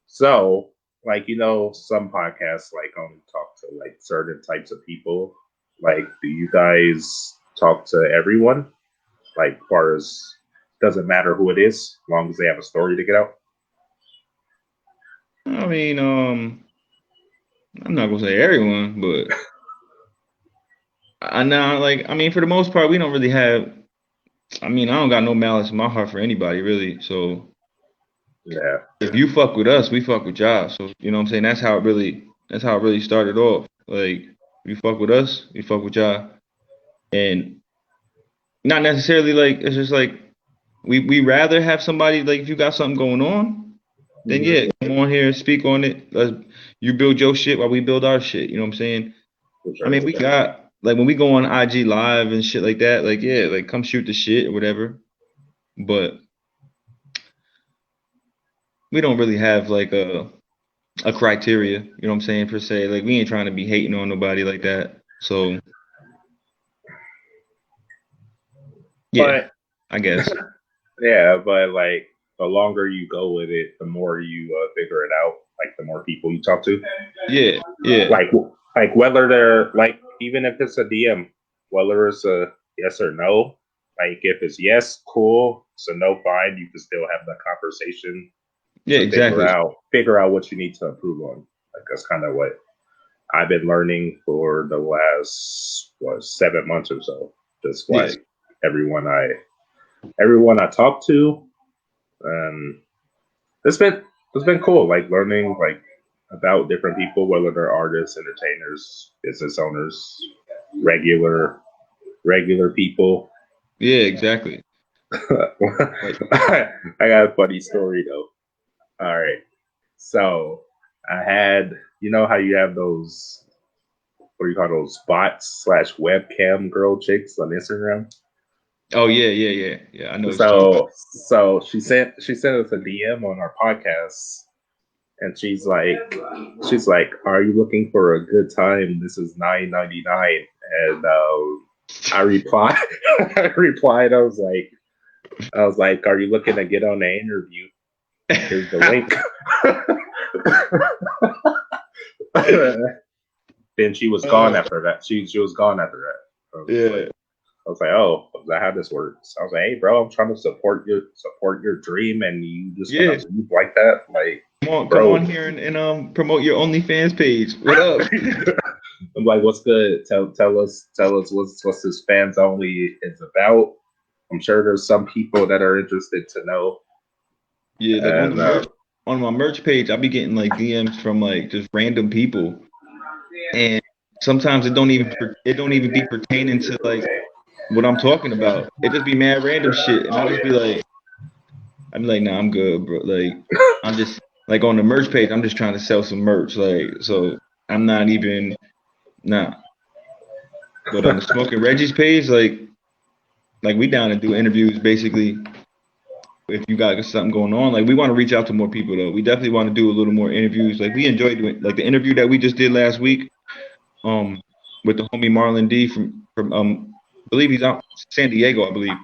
So, like some podcasts like only talk to like certain types of people. Like, do you guys talk to everyone? Like, far as doesn't matter who it is, as long as they have a story to get out. I mean, I'm not gonna say everyone, but I know, like, I mean, for the most part, we don't really have. I mean, I don't got no malice in my heart for anybody, really. So Yeah, if you fuck with us, we fuck with y'all. So you know what I'm saying? That's how it really started off. Like, you fuck with us, we fuck with y'all, and not necessarily like it's just like we rather have somebody like if you got something going on, then mm-hmm. yeah, come on here, speak on it. You build your shit while we build our shit. You know what I'm saying? For I sure. mean, we got like when we go on IG live and shit like that, like yeah, like come shoot the shit or whatever. But we don't really have like a criteria, you know what I'm saying, per se. Like we ain't trying to be hating on nobody like that. So yeah, But I guess. yeah, but like the longer you go with it, the more you figure it out. Like the more people you talk to, Yeah, yeah, like like whether they're like even if it's a DM, whether it's a yes or no. Like if it's yes, cool. So no, fine. You can still have the conversation yeah, to exactly. figure out what you need to improve on. Like that's kind of what I've been learning for the last 7 months or so. Just Yeah, like everyone I everyone I talk to, and it's been cool. Like learning like about different people, whether they're artists, entertainers, business owners, regular people. yeah, exactly. Like, I got a funny story though. All right, so I had how you have those what do you call those bots slash webcam girl chicks on Instagram. oh yeah, yeah, yeah, yeah. I know what you're talking about. So she sent us a DM on our podcast, and she's like, "Are you looking for a good time? This is $9.99." And I replied, I replied, I was like, I was like, "Are you looking to get on the interview? Here's the link." Then she was gone after that. She was gone after that. Yeah. I was like, "Oh, is that how this works?" I was like, "Hey, bro, I'm trying to support your dream, and you just gonna Yeah. leave like that, like, Come bro." on here and promote your OnlyFans page. What up? I'm like, "What's good? Tell us what's this fans only is about." I'm sure there's some people that are interested to know. Yeah, like And on my merch page, I be getting like DMs from like just random people, and sometimes it don't even be pertaining to like what I'm talking about. It just be mad random shit, and I'm like, nah, I'm good, bro. Like, I'm just like on the merch page, I'm just trying to sell some merch, like, so I'm not even nah. But on the Smokin Reggies page, like we down to do interviews basically. If you got something going on, like we want to reach out to more people though. We definitely want to do a little more interviews. Like we enjoy doing like the interview that we just did last week, um, with the homie Marlon D from I believe he's out San Diego, I believe.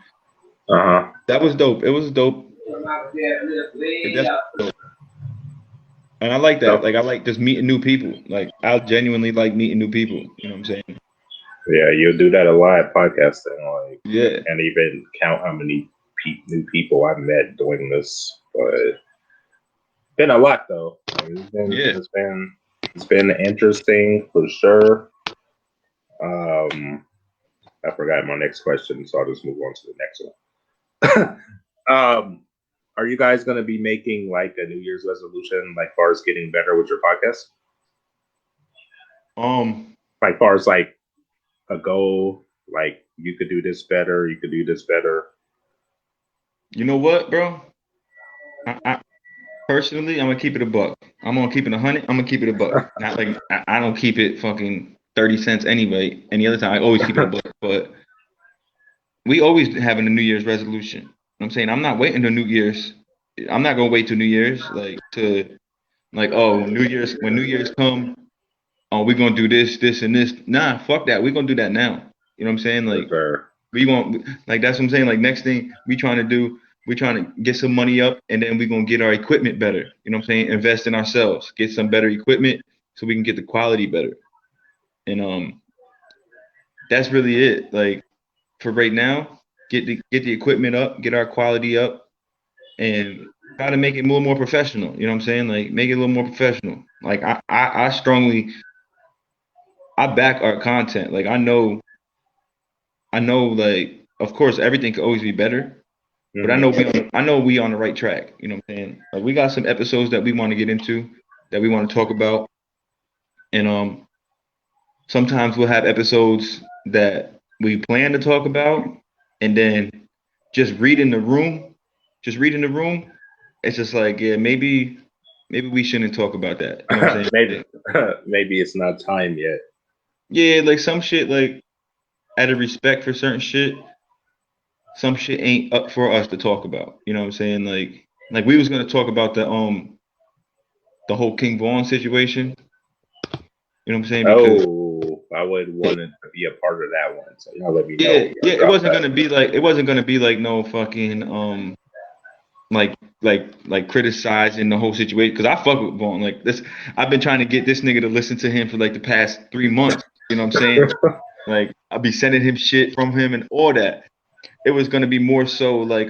uh That was dope. It was dope. It definitely was dope. And I like that. so Like I like just meeting new people. Like I genuinely like meeting new people. You know what I'm saying? yeah, you'll do that a lot at podcasting. Like, Yeah. can't even count how many new people I've met doing this, but been a lot though. Like, Yeah. it's been interesting for sure. I forgot my next question, so I'll just move on to the next one. Are you guys going to be making like a New Year's resolution, like far as getting better with your podcast? Um, Like far as like a goal, like you could do this better, you could do this better. you know what, bro? I personally, I'm gonna keep it a buck. I'm gonna keep it 100. I'm gonna keep it a buck. Not like I don't keep it fucking 30 cents anyway. Any other time, I always keep it a buck. But we always having a New Year's resolution. You know what I'm saying I'm not waiting to New Year's. I'm not gonna wait till New Year's like to like oh when New Year's come, oh we're gonna do this, this, and this. Nah, fuck that. We're gonna do that now. You know what I'm saying? For Like sure. we want like that's what I'm saying. Like next thing we trying to do, we trying to get some money up, and then we gonna get our equipment better. You know what I'm saying? Invest in ourselves, get some better equipment, so we can get the quality better. And that's really it. Like for right now, get the equipment up, get our quality up, and try to make it a little more professional. You know what I'm saying? Like make it a little more professional. Like I strongly I back our content. Like I know like of course everything could always be better. But Mm-hmm. I know we on the right track. You know what I'm saying? Like we got some episodes that we want to get into, that we want to talk about, and sometimes we'll have episodes that we plan to talk about, and then just reading the room, just reading the room, it's just like yeah maybe we shouldn't talk about that. You know what I'm saying? maybe Like, maybe it's not time yet. yeah, like some shit like out of respect for certain shit, some shit ain't up for us to talk about. You know what I'm saying? Like we was gonna talk about the whole King Vaughn situation. You know what I'm saying? Because Oh, I would want to be a part of that one. So y'all let me know yeah, when yeah, y'all drop that. it wasn't gonna be like no fucking like like criticizing the whole situation because I fuck with Vaughn like this. I've been trying to get this nigga to listen to him for like the past 3 months. You know what I'm saying? Like I'll be sending him shit from him and all that. It was gonna be more so like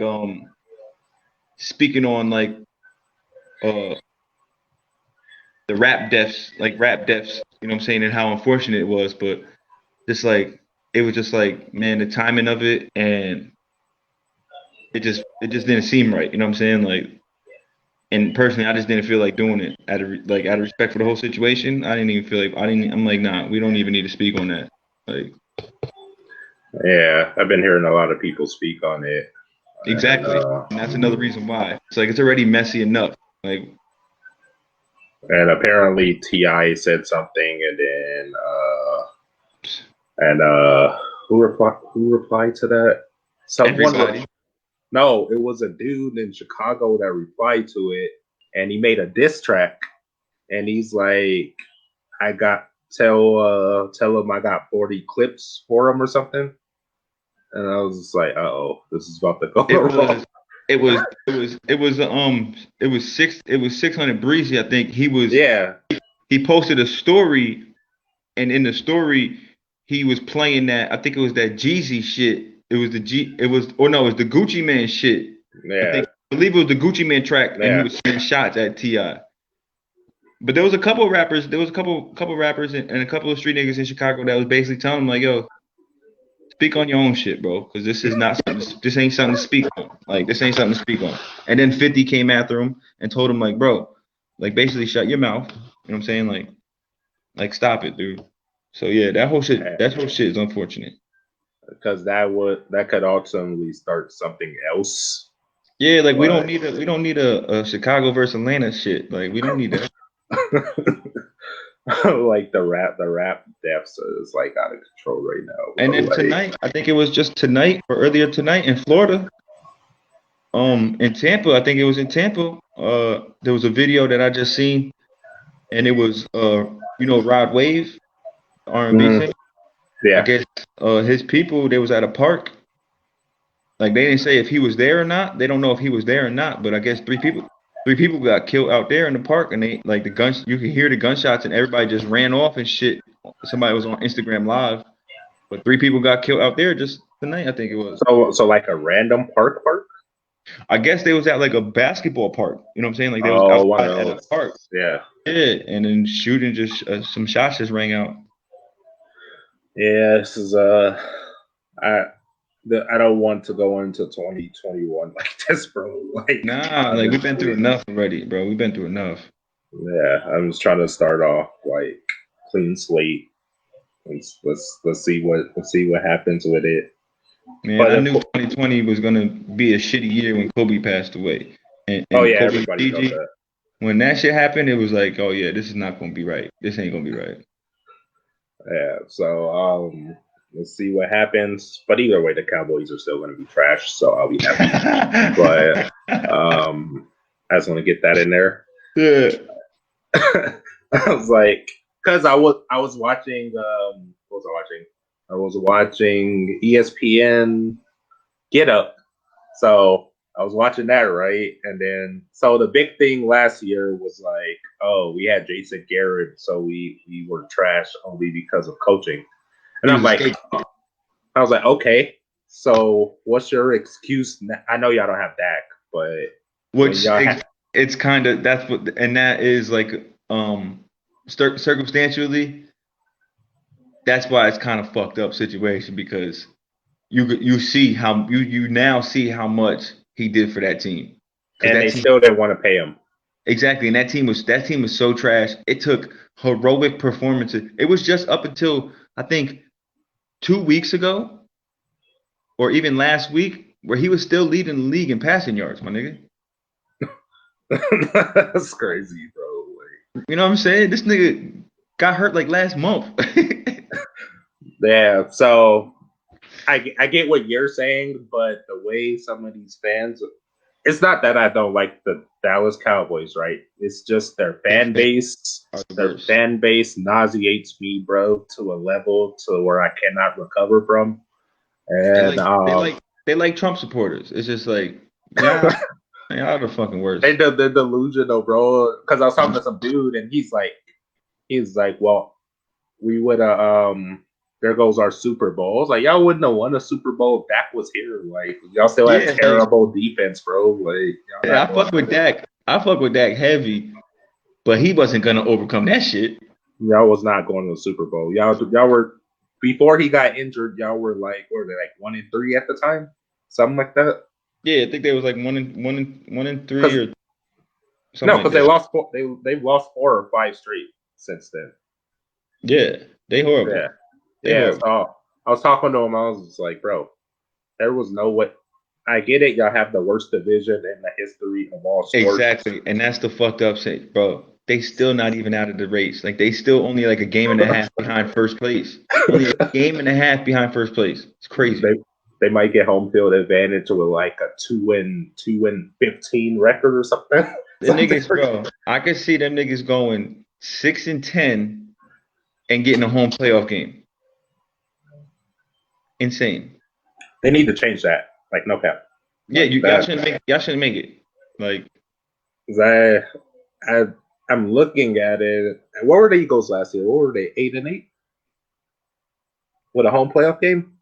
speaking on like uh the rap deaths. You know what I'm saying, and how unfortunate it was, but just like it was just like man the timing of it and it just didn't seem right. You know what I'm saying? Like, and personally, I just didn't feel like doing it like out of respect for the whole situation. I didn't even feel like I didn't. I'm like, nah, we don't even need to speak on that. Like, Yeah, I've been hearing a lot of people speak on it, and exactly, and that's another reason why it's like it's already messy enough. Like, apparently Ti said something, and then and who replied to that? Someone everybody, no, it was a dude in Chicago that replied to it, and he made a diss track, and he's like, "I got tell him I got 40 clips for him or something." And I was just like, oh, this is about to go It wrong. was it was 600 Breezy. I think Yeah, he posted a story, and in the story he was playing that, I think it was that Jeezy shit. It was the G it was or no, it was the Gucci Man shit. yeah, I believe it was the Gucci Man track, and he yeah. was sending shots at Ti. But there was a couple of rappers, rappers and a couple of street niggas in Chicago that was basically telling him like, yo, speak on your own shit, bro, because this is not something. This ain't something to speak on. Like this ain't something to speak on. And then 50 came after him and told him like, bro, like basically shut your mouth. You know what I'm saying? Like stop it, dude. So yeah, that whole shit is unfortunate. Because that could ultimately start something else. Yeah, like But we don't need a Chicago versus Atlanta shit. Like we don't need that. like the rap deaths is like out of control right now, And bro. then Like, tonight, I think it was just tonight or earlier tonight in Florida, in Tampa, I think it was in Tampa. There was a video that I just seen, and it was Rod Wave, R&B mhm, singer. I yeah, guess his people, they was at a park. Like they didn't say if he was there or not. They don't know if he was there or not. But I guess three people got killed out there in the park, and they like the guns. You could hear the gunshots, and everybody just ran off and shit. Somebody was on Instagram Live, but three people got killed out there just tonight. I think it was. so like a random park. I guess they was at like a basketball park. You know what I'm saying? Like they was Oh, one of outside at a those. park. Yeah, Yeah, and then shooting just some shots just rang out. yeah. This is I I don't want to go into 2021 like this, bro. Like, Nah, like we've been through honestly, enough already, bro. We've been through enough. yeah. I'm just trying to start off like clean slate. Let's see what happens with it. Man, But I of knew course, 2020 was gonna be a shitty year when Kobe passed away, oh and yeah, Kobe and everybody knows Gigi. that. When that shit happened, it was like, oh yeah, this is not gonna be right. This ain't gonna be right. Yeah. So let's see what happens. But either way, the Cowboys are still going to be trash, so I'll be happy. But I just want to get that in there. Yeah. I was like, because I was watching. What was I watching? I was watching ESPN Get Up. So I was watching that, right? And then so the big thing last year was like, oh, we had Jason Garrett, so we were trash only because of coaching. And He I'm was a like, skate. I was like, okay, so what's your excuse? I know y'all don't have Dak, but when Which y'all have, it's kind of that's what, and that is like circumstantially, that's why it's kind of fucked up situation because you see how you now see how much he did for that team because and that they team still didn't want to pay him. exactly, and that team was so trash. It took heroic performances. It was just up until I think 2 weeks ago or even last week where he was still leading the league in passing yards, my nigga. That's crazy, bro. You know what I'm saying? This nigga got hurt like last month. Yeah, so I get what you're saying, but the way some of these fans, it's not that I don't like the Dallas Cowboys, right? It's just their They fan base. are the Their worst. fan base nauseates me, bro, to a level to where I cannot recover from. They And like they like they like Trump supporters. It's just like y'all the fucking worst. they're delusional, bro. Because I was talking to some dude, and he's like, well, we would have there goes our Super Bowl. I was like, y'all wouldn't have won a Super Bowl if Dak was here. Like, y'all still had Yeah, like terrible defense, bro. Like, y'all yeah, not going to win. I fuck with Dak heavy, but he wasn't gonna overcome that shit. Y'all was not going to the Super Bowl. Y'all were before he got injured. Y'all were like, what were they like 1-3 at the time, something like that. Yeah, I think they was like one in three Because or something no, like because they that. lost they've lost 4 or 5 straight since then. Yeah, they Yeah, horrible. They yeah. horrible. So I was talking to him. I was just like, bro, there was no way. I get it. Y'all have the worst division in the history of all sports. Exactly, and that's the fucked up shit, bro. They still not even out of the race. Like they still only like a game and a half behind first place. Only a game and a half behind first place. It's crazy. they they might get home field advantage with like a 2-15 record or something. The Something. niggas, bro. I could see them niggas going 6-10 and getting a home playoff game. Insane. They need to change that. Like no cap. Yeah, Like that. y'all shouldn't make it. Like 'Cause I'm looking at it. What were the Eagles last year? What were they? 8-8 with a home playoff game.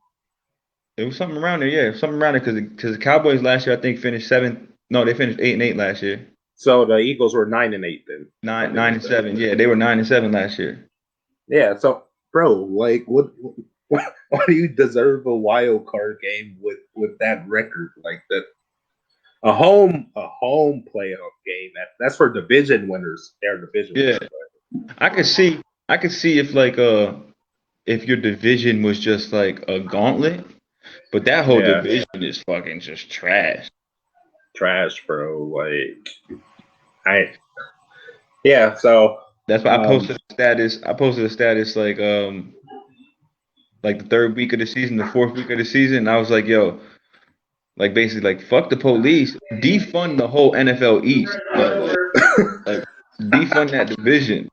it was something around there, yeah, something around there because the Cowboys last year I think finished seventh. No, they finished 8-8 last year. So the Eagles were 9-8 then. Nine 9-7. Yeah, they were 9-7 last year. Yeah. So, bro, like, why do you deserve a wild card game with that record like that? A home playoff game. That's for division winners. They're division Yeah, winners. I could see if your division was just like a gauntlet, but that whole Yeah, division is fucking just trash. trash, bro. Like, I yeah. So, That's why um, I posted a status like the third week of the season, the fourth week of the season. And I was like, yo, like basically like fuck the police, defund the whole NFL East, like defund that division.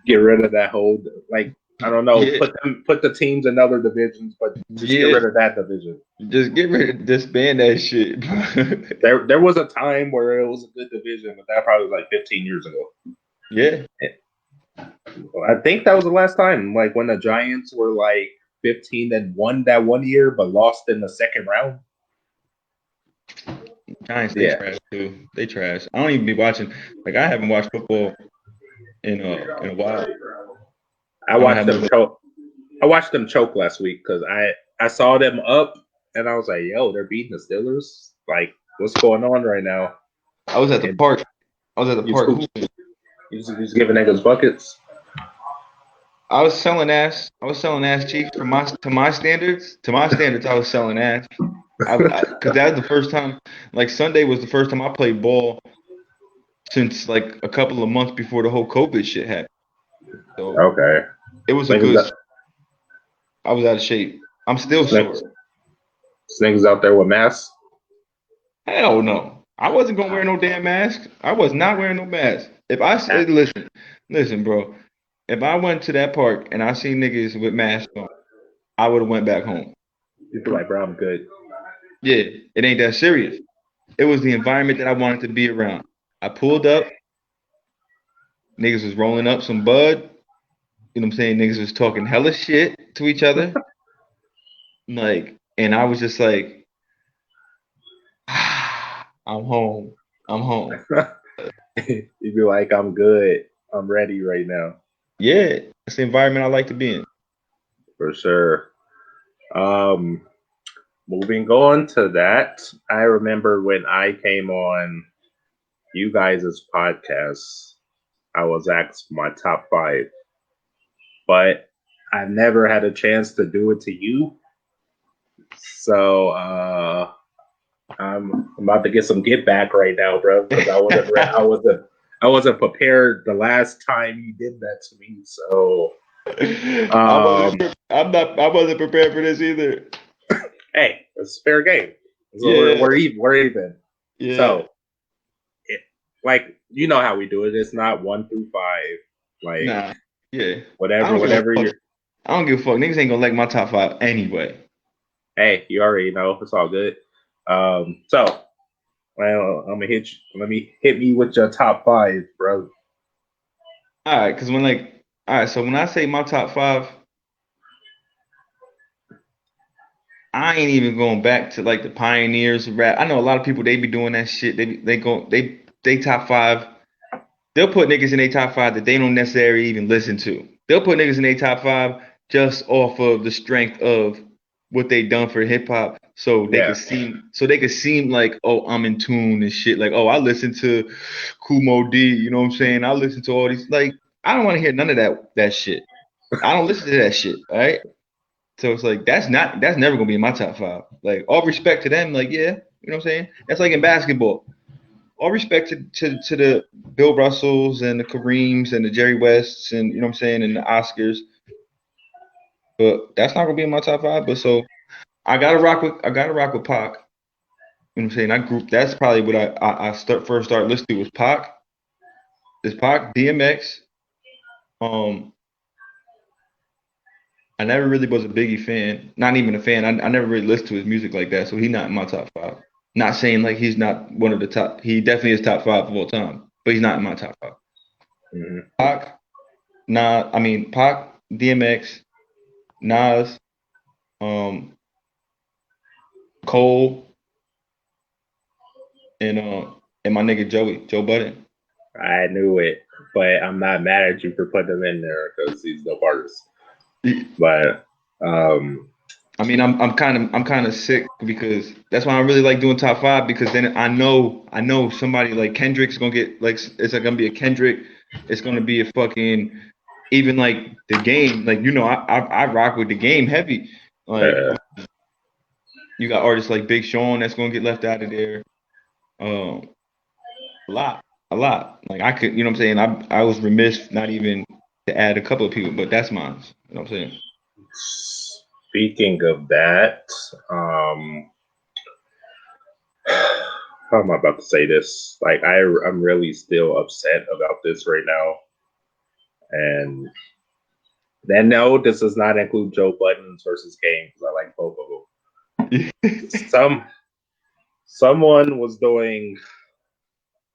get rid of that whole like I don't know. Yeah, Put the teams in other divisions, but just get yeah, rid of that division. just get rid of disband that shit. There was a time where it was a good division, but that probably was like 15 years ago. Yeah, I think that was the last time, like when the Giants were like 15-1 that one year, but lost in the second round. Giants they Yeah, trash too. They trash. I don't even be watching. Like I haven't watched football in a while. I I don't watched have them no. choke. I watched them choke last week because I saw them up and I was like, yo, they're beating the Steelers. Like, what's going on right now? I was at the And park. I was at the you park just, hooping. you just giving niggas buckets. I was selling ass. I was selling ass cheeks for my to my standards. To my standards, I was selling ass. Because that was the first time. Like Sunday was the first time I played ball since like a couple of months before the whole COVID shit happened. So Okay, it was a niggas, good. I was out of shape. I'm still sore. niggas, niggas out there with masks. Hell no. I wasn't gonna wear no damn mask. I was not wearing no mask. If I said, listen, bro. If I went to that park and I seen niggas with masks on, I would have went back home. You feel like, bro, I'm good. Yeah, it ain't that serious. It was the environment that I wanted to be around. I pulled up, niggas was rolling up some bud. You know what I'm saying? Niggas was talking hella shit to each other. Like, and I was just like, I'm home. I'm home. You be like, I'm good. I'm ready right now Yeah, it's the environment I like to be in. for sure. Um, moving on to that, I remember when I came on you guys' podcast, I was asked my top five, but I never had a chance to do it to you. So I'm about to get some get back right now, bro, because I wasn't prepared the last time you did that to me. So I wasn't prepared for this either. hey, it's fair game. So Yeah, we're even. yeah. So it, like you know how we do it. It's not 1 through 5. Like Nah. Yeah. I don't give a whatever fuck. you're. I don't give a fuck. Niggas ain't gonna like my top five anyway. Hey, you already know it's all good. So well, I'm gonna hit you. Let me hit me with your top five, bro. All right, because when like, all right, so when I say my top five, I ain't even going back to like the pioneers of rap. I know a lot of people they be doing that shit. They top five. They'll put niggas in their top five that they don't necessarily even listen to. They'll put niggas in their top five just off of the strength of what they done for hip hop, Yeah, so they could seem like, oh, I'm in tune and shit. Like, oh, I listen to Kumo D. You know what I'm saying? I listen to all these. Like, I don't want to hear none of that shit. I don't listen to that shit. All right. So it's like that's never gonna be in my top five. Like all respect to them, like yeah, you know what I'm saying? That's like in basketball. All respect to the Bill Russells and the Kareems and the Jerry Wests and you know what I'm saying and the Oscars. But that's not gonna be in my top five. But so I gotta rock with Pac. You know what I'm saying? That's probably what I first start listening to was Pac. It's Pac, DMX, um, I never really was a Biggie fan. Not even a fan. I never really listened to his music like that, so he's not in my top five. Not saying like he's not one of the top. He definitely is top five of all time, but he's not in my top five. Mhm. Pac, I mean Pac, DMX, Nas, um, Cole, and my nigga Joe Budden. I knew it, but I'm not mad at you for putting him in there because he's the artist. But I mean, I'm kind of sick because that's why I really like doing top five because then I know somebody like Kendrick's gonna get like it's like gonna be a Kendrick, it's gonna be a fucking even like the game like I rock with the game heavy like uh, you got artists like Big Sean that's gonna get left out of there um a lot a lot like I could you know what I'm saying I was remiss not even to add a couple of people but that's mine you know what I'm saying. speaking of that, how am I about to say this? Like, I'm really still upset about this right now. And then, no, this does not include Joe Budden's versus Game because I like both of them. Someone was doing,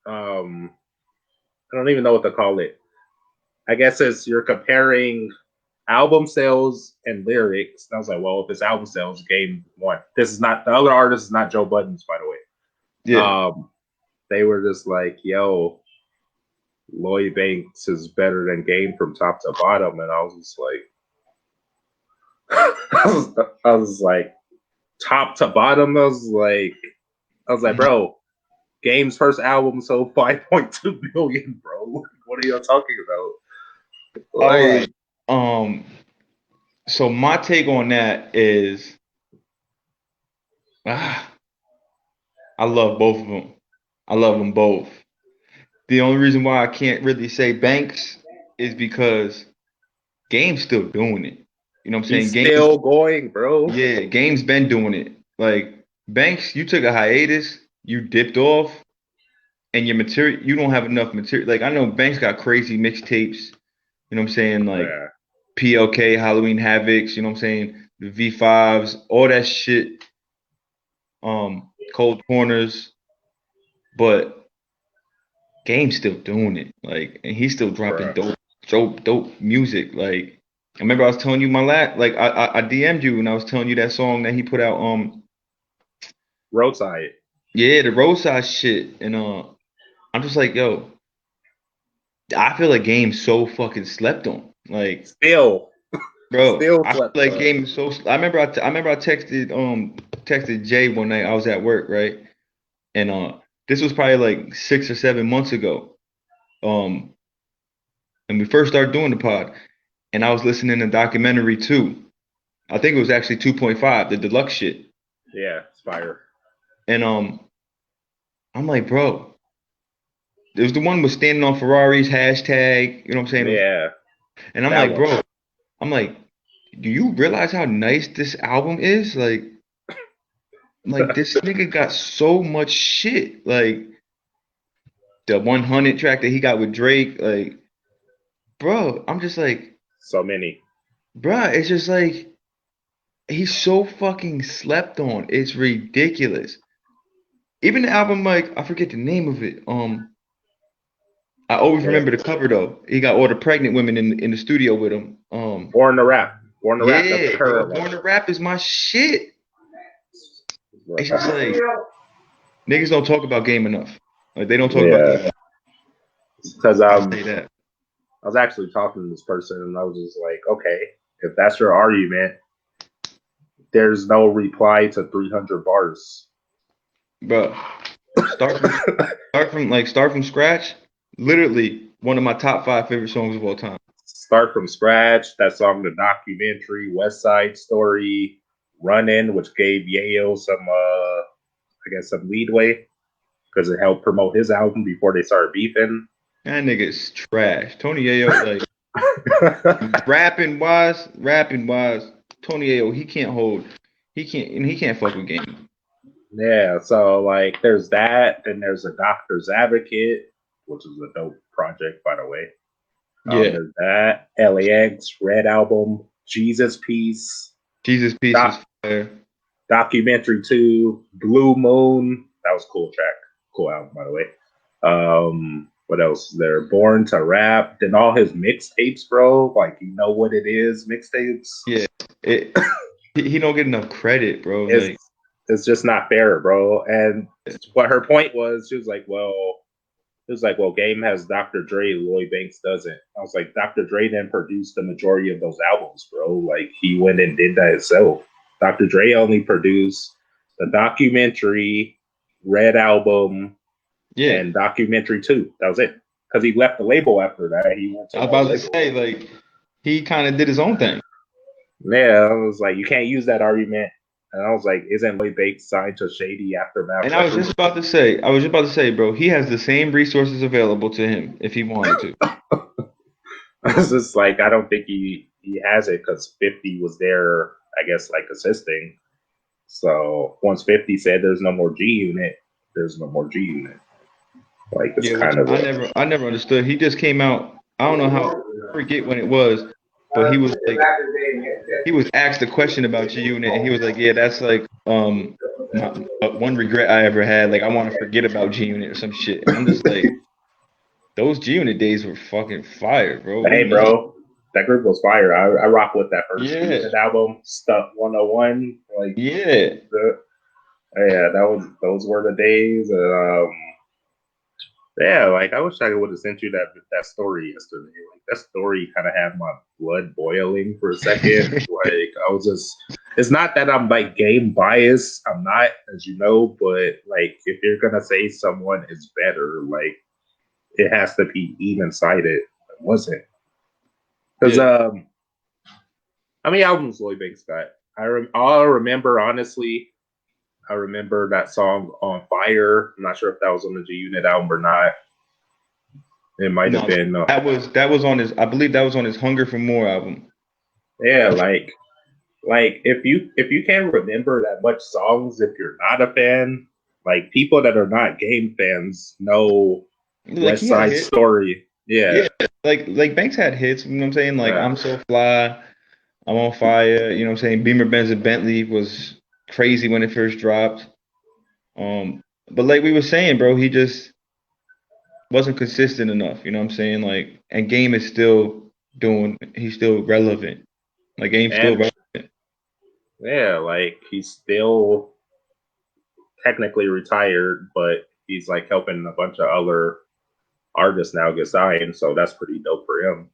I don't even know what to call it. I guess it's you're comparing album sales and lyrics. And I was like, well, if it's album sales, Game won. This is not the other artist is not Joe Budden's, by the way. Yeah. They were just like, yo, Lloyd Banks is better than Game from top to bottom, and I was just like, I was like, top to bottom. I was like, bro, Game's first album sold 5.2 billion, bro. What are y'all talking about? All right. Like, So my take on that is, ah, I love both of them. I love them both. The only reason why I can't really say Banks is because Game's still doing it. You know what I'm saying? he's still going, bro. Yeah, Game's been doing it. Like Banks, you took a hiatus, you dipped off, and your material, you don't have enough material. Like I know Banks got crazy mixtapes. You know what I'm saying? Like Yeah, PLK, Halloween Havocs. You know what I'm saying? The V5s, all that shit. Cold corners, but Game's still doing it. Like, and he's still dropping bro. dope music. Like, I remember I was telling you my last, like, I DM'd you and I was telling you that song that he put out. Roadside. Yeah, the roadside shit, and I'm just like, yo, I feel like Game's so fucking slept on. Like, Still, bro, still I feel slept like on. Game is so. I remember I texted Jay one night. I was at work, right, and this was probably like 6 or 7 months ago. Um, and we first started doing the pod, and I was listening to documentary two. I think it was actually 2.5, the deluxe shit. Yeah, it's fire. And I'm like, bro, there's the one with standing on Ferraris, hashtag, you know what I'm saying? Yeah, And I'm that like, one. bro, I'm like, do you realize how nice this album is? Like this nigga got so much shit. Like the 100 track that he got with Drake, like, bro, I'm just like, So many. bro, it's just like he's so fucking slept on. It's ridiculous. Even the album, like I forget the name of it. I always Yeah. remember the cover though. He got all the pregnant women in the studio with him. Born to Rap. Born to Rap. That's the Yeah, bro. current one. Born to Rap is my shit. It's just like Yeah, niggas don't talk about game enough. Like they don't talk about game enough. because I say that. I was actually talking to this person, and I was just like, okay, if that's your argument, there's no reply to 300 bars. Bro, start from start from scratch. Literally one of my top five favorite songs of all time. Start from scratch. That song, the documentary, West Side Story, Run In, which gave Yayo some, I guess, some leadway because it helped promote his album before they started beefing. That nigga is trash. Tony Ayo, like rapping wise, Tony Ayo, he can't hold. He can't fuck with game. Yeah, so like there's that, and there's a Doctor's Advocate, which is a dope project, by the way. Yeah. There's that LAX Red album, Jesus Piece, Jesus Piece was doc, fire. Documentary 2, Blue Moon. That was a cool track. Cool album, by the way. What else? They're Born to Rap. Then all his mixtapes, bro. Like, you know what it is, mixtapes. Yeah, it he don't get enough credit, bro. It's Like, it's just not fair, bro. And what her point was, she was like, well, Game has Dr. Dre, Lloyd Banks doesn't. I was like, Dr. Dre then produced the majority of those albums, bro. Like, he went and did that himself. Dr. Dre only produced the documentary, Red Album, yeah, and documentary 2. That was it. Because he left the label after that. He went to I was another about to label. say, like, he kind of did his own thing. Yeah, I was like, you can't use that argument. And I was like, isn't Lloyd Banks signed to Shady Aftermath And Records? I was just about to say, bro, he has the same resources available to him if he wanted to. I was just like, I don't think he has it because 50 was there, I guess, like assisting. So once 50 said there's no more G Unit, there's no more G Unit. Like it's Yeah, which kind of I never understood. He just came out. I don't know how. I forget when it was, but he was like, he was asked a question about G Unit, and he was like, "Yeah, that's like one regret I ever had. Like, I want to forget about G Unit or some shit." And I'm just like, those G Unit days were fucking fire, bro. What do hey, you mean? bro, that group was fire. I rock with that first G Yeah, Unit album, Stuff 101. Like, yeah, yeah, those were the days. Yeah, like I wish I would have sent you that story yesterday. Like that story kind of had my blood boiling for a second. Like I was just, it's not that I'm like game biased. I'm not, as you know, but like if you're gonna say someone is better, like it has to be even sided. It wasn't because yeah. how many albums Lloyd Banks got? All I remember honestly. I remember that song on Fire. I'm not sure if that was on the G Unit album or not. It might have No, been. that was on his. I believe that was on his Hunger for More album. Yeah, like if you can't remember that much songs if you're not a fan, like people that are not game fans know Like West he had Side hits. Story. Yeah, Yeah, like Banks had hits. You know what I'm saying? Like yeah. I'm So Fly, I'm on Fire. You know what I'm saying? Beamer, Benz, and Bentley was crazy when it first dropped. But like we were saying, bro, he just wasn't consistent enough. You know what I'm saying? Like, and Game is still doing. He's still relevant. Like Game's still And relevant. yeah, like he's still technically retired, but he's like helping a bunch of other artists now get signed, so that's pretty dope for him.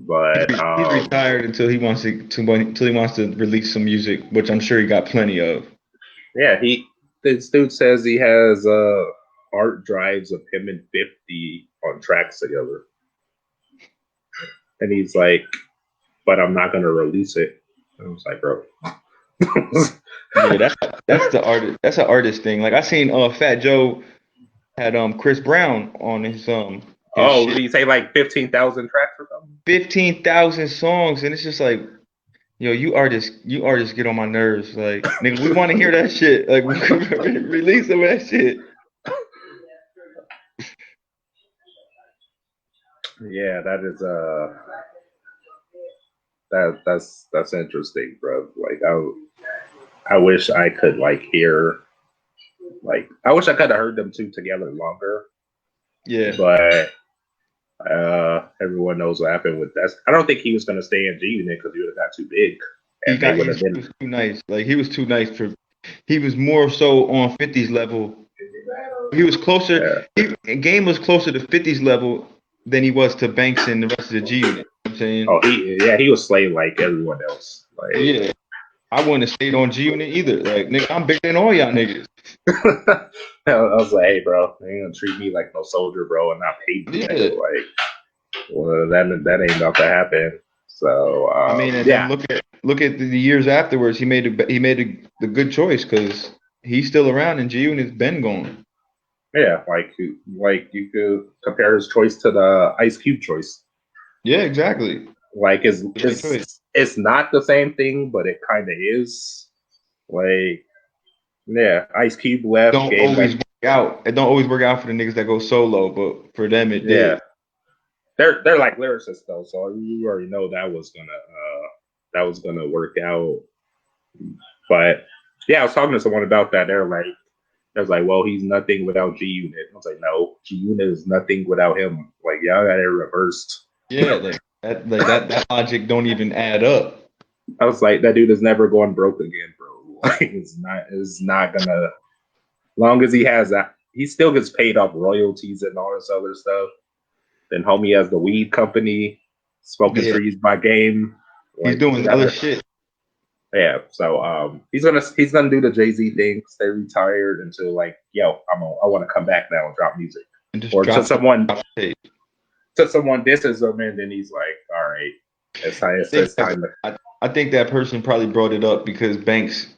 But He's retired until he wants until he wants to release some music, which I'm sure he got plenty of. yeah, this dude says he has hard drives of him and 50 on tracks together. And he's like, but I'm not gonna release it. I was like, bro. Yeah, that's the artist. That's an artist thing. Like I seen Fat Joe had Chris Brown on his Oh, shit. did he say like 15,000 tracks or something? 15,000 songs, and it's just like, yo, you artists get on my nerves. Like, nigga, we want to hear that shit. Like, release some of that shit. Yeah, that is that's interesting, bro. Like I wish I could like hear like I wish I could have heard them two together longer, Yeah, but everyone knows what happened with that. I don't think he was gonna stay in G Unit because he would have got too big, and they would have he been. was too nice. Like, he was too nice for. He was more so on 50's level. He was closer. Yeah. Game was closer to 50's level than he was to Banks and the rest of the G Unit. You know what I'm saying, Oh, he was slaying like everyone else. Like yeah, I wouldn't have stayed on G Unit either. Like, nigga, I'm bigger than all y'all niggas. I was like, hey, bro, they ain't gonna treat me like no soldier, bro, and not pay me, nigga. Yeah. Like, well, that ain't about to happen. So, I mean, and then yeah, look at the years afterwards. He made the good choice because he's still around and G Unit's been going. yeah, like you could compare his choice to the Ice Cube choice. Yeah, exactly. Like, The right choice. it's not the same thing, but it kind of is. Like, yeah, Ice Cube left, Don't gave always back. work out. It don't always work out for the niggas that go solo, but for them it Yeah, did. they're like lyricists though, so you already know that was gonna that was gonna work out. But yeah, I was talking to someone about that. I was like, well, he's nothing without G Unit. I was like, no, G Unit is nothing without him. Like, y'all got it reversed. Yeah, that logic don't even add up. I was like, that dude is never going broke again, bro. Like, it's not gonna. Long as he has that, he still gets paid off royalties and all this other stuff. Then homie has the weed company, Smokin Yeah, Reggies by game. he's Like, doing other shit yeah. So he's gonna do the Jay-Z thing, stay retired until like, yo, I want to come back now and drop music, and just or drop shit. to someone disses him, and then he's like, all right, it's time to. I think that person probably brought it up because Banks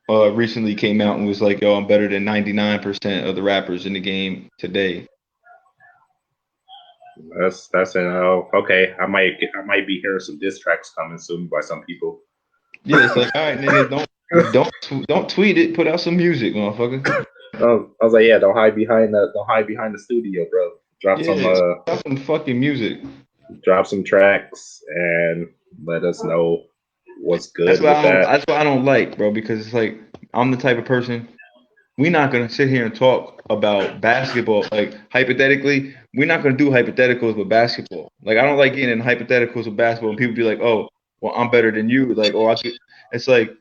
recently came out and was like, "Yo, I'm better than 99% of the rappers in the game today." Okay. I might be hearing some diss tracks coming soon by some people. Yeah, it's like, all right, nigga, don't tweet it. Put out some music, motherfucker. I was like, yeah, don't hide behind the studio, bro. Drop some Yeah, put out some fucking music. drop some tracks and let us know what's That's good what with I don't. that. That's what I don't like, bro. Because it's like I'm the type of person. We're not gonna sit here and talk about basketball. Like hypothetically, we're not gonna do hypotheticals with basketball. Like I don't like getting in hypotheticals with basketball and people be like, "Oh, well, I'm better than you." Like, or I could. It's like,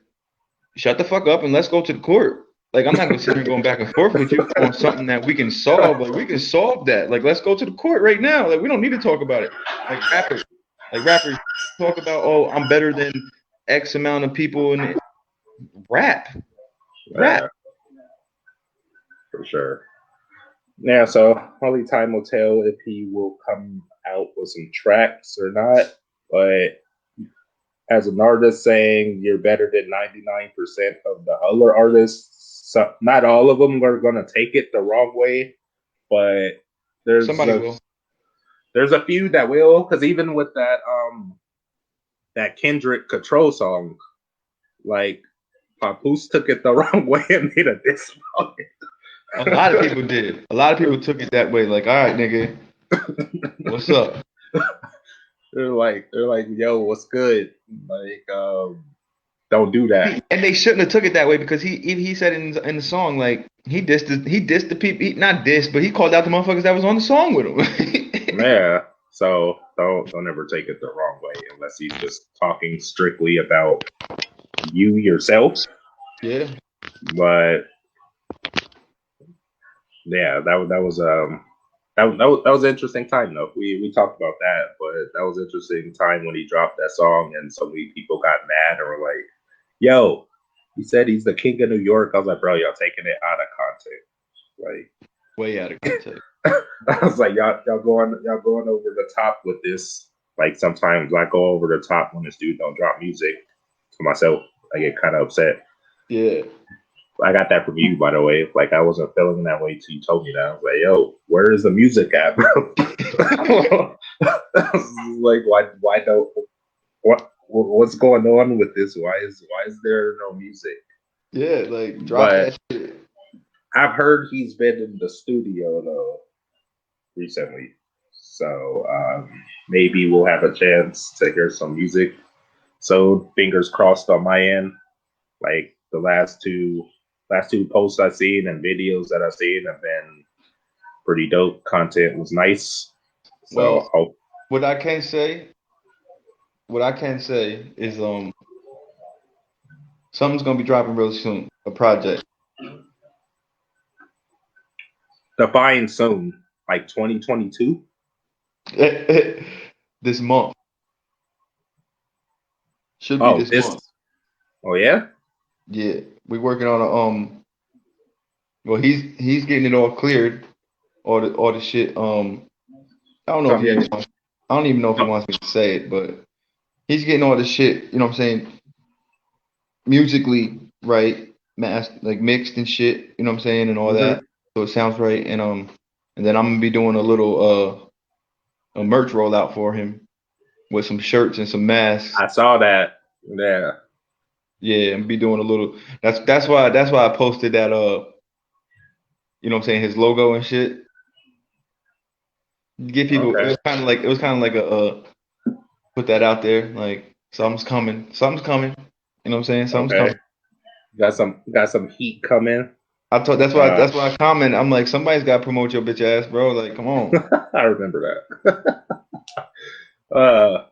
shut the fuck up and let's go to the court. Like I'm not gonna sit here going back and forth with you on something that we can solve. Like we can solve that. Like let's go to the court right now. Like we don't need to talk about it. Like rappers talk about, oh, I'm better than X amount of people in rap. Rap. Yeah, for sure. Yeah, so only time will tell if he will come out with some tracks or not. But as an artist saying you're better than 99% of the other artists, so not all of them are going to take it the wrong way, but there's Somebody a will. there's a few that will, because even with that Kendrick Control song, like Papoose took it the wrong way and made a diss song. A lot of people did. A lot of people took it that way. Like, all right, nigga, what's up? They're like, yo, what's good? Like, don't do that. And they shouldn't have took it that way because he said in the song like he dissed the people, not dissed, but he called out the motherfuckers that was on the song with him. Yeah. So don't ever take it the wrong way unless he's just talking strictly about you yourself. Yeah. But yeah, that was an interesting time though. We talked about that, but that was an interesting time when he dropped that song and so many people got mad and were like, yo, he said he's the king of New York. I was like, bro, y'all taking it out of context. Way out of context. Like I was like, y'all going over the top with this. Like sometimes I go over the top when this dude don't drop music to myself. I get kind of upset. Yeah. I got that from you, by the way. Like I wasn't feeling that way till you told me that. I was like, "Yo, where is the music at, bro?" I was like, why don't what's going on with this? Why is there no music? Yeah, like drop But that shit. I've heard he's been in the studio though recently, so maybe we'll have a chance to hear some music. So fingers crossed on my end. Like the last two posts I've seen and videos that I've seen have been pretty dope. Content was nice. So Well, hope what I can say, what I can say is something's gonna be dropping real soon. A project. define soon, like 2022. This month. Should be Oh, this this. month. Oh yeah. Yeah. We working on a well he's getting it all cleared, all the shit. I don't know if Oh he yeah. even wants, I don't even know if he Oh, wants me to say it, but he's getting all the shit, you know what I'm saying, musically right, like mixed and shit, you know what I'm saying, and all mm-hmm. that. So it sounds right. And then I'm gonna be doing a little a merch rollout for him with some shirts and some masks. I saw that. Yeah. Yeah, and be doing a little that's why I posted that you know what I'm saying, his logo and shit. Give people, Okay. it was kind of like a put that out there, like Something's coming. Something's coming. You know what I'm saying? Something's coming. Okay, got some heat coming. I told Uh, that's why I comment. I'm like, somebody's got to promote your bitch ass, bro. Like, come on. I remember that.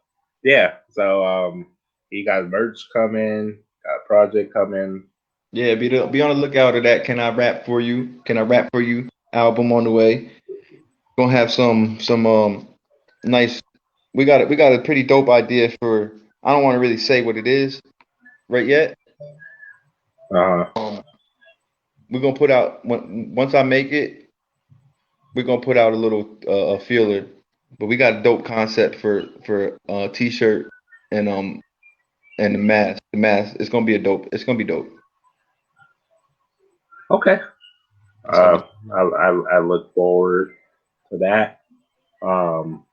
Yeah. So he got merch coming, got a project coming. Yeah, be on the lookout of that. Can I rap for you? Can I rap for you? Album on the way. Gonna have some nice. We got a pretty dope idea for. I don't want to really say what it is right yet. Uh, Um, we're gonna put out once I make it. We're gonna put out a little a feeler, but we got a dope concept for t-shirt and the mask. The mask. It's gonna be a dope. It's gonna be dope. okay. It's gonna be. I look forward to that. Um,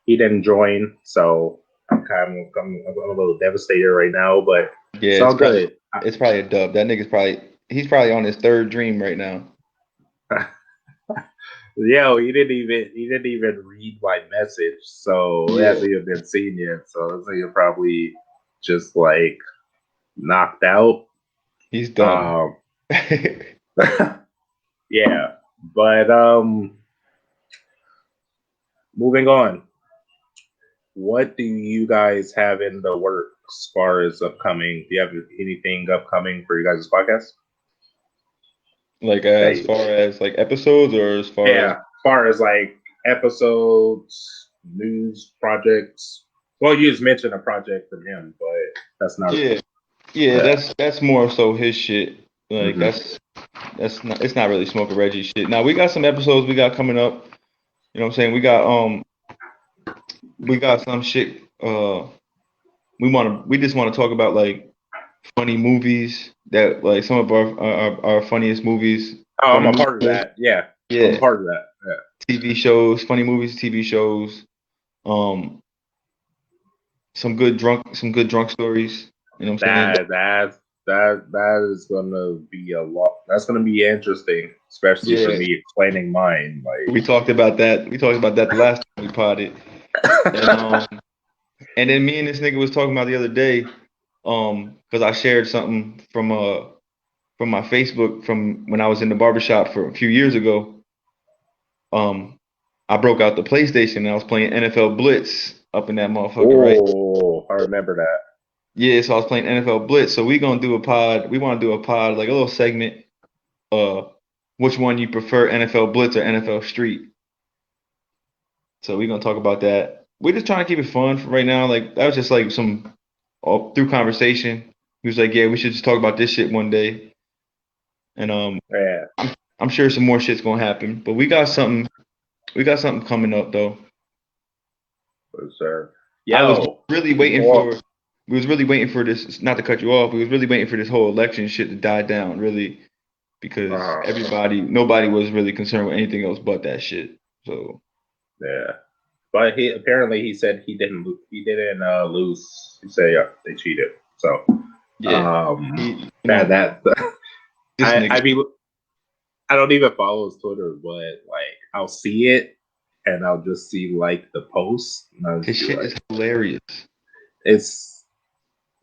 he didn't join, so I'm a little devastated right now, but Yeah, it's all good. it's probably a dub. That nigga's probably he's probably on his third dream right now. Yo, he didn't even read my message, so it Yeah, hasn't even been seen yet. So you're probably just like knocked out. he's done. Um, yeah, but moving on. What do you guys have in the works as far as upcoming? Do you have anything upcoming for you guys' podcast? Like as Hey, far as like episodes or as far as yeah, as far as like episodes, news projects. Well, you just mentioned a project from him, but that's not. yeah, yeah, Yeah. that's more so his shit. Like Hmm. that's not it's not really Smokin Reggie shit. Now we got some episodes we got coming up. You know what I'm saying? We got some shit we just want to talk about like funny movies that like some of our funniest movies, Oh, I'm funny a part of movies. that. Yeah, I'm a Yeah, part of that. Yeah. TV shows, funny movies, TV shows. Um, some good drunk stories. You know what I'm saying? That is gonna be a lot. That's gonna be interesting, especially for Yeah, me explaining mine. Like, we talked about that. We talked about that the last time we potted, and and then me and this nigga was talking about the other day, because I shared something from my Facebook from when I was in the barbershop for a few years ago. Um, I broke out the PlayStation and I was playing NFL Blitz up in that motherfucker, right? oh, I remember that. Yeah, so I was playing NFL Blitz. So we gonna do a pod. We want to do a pod, like a little segment. Uh, which one you prefer, NFL Blitz or NFL Street? So we gonna talk about that. We're just trying to keep it fun for right now. Like that was just like some through conversation. He was like, "Yeah, we should just talk about this shit one day." And Yeah, I'm sure some more shit's gonna happen. But we got something. We got something coming up though. for sure. I was Yo, really waiting before. for. We was really waiting for this. Not to cut you off. We was really waiting for this whole election shit to die down. Really, because Uh, nobody was really concerned with anything else but that shit. So yeah, but he said he didn't lose. He said yeah, they cheated. So yeah, come on, that this I nigga, mean I don't even follow his Twitter, but like I'll see it and I'll just see like the post and I'll his just be shit like, is hilarious. it's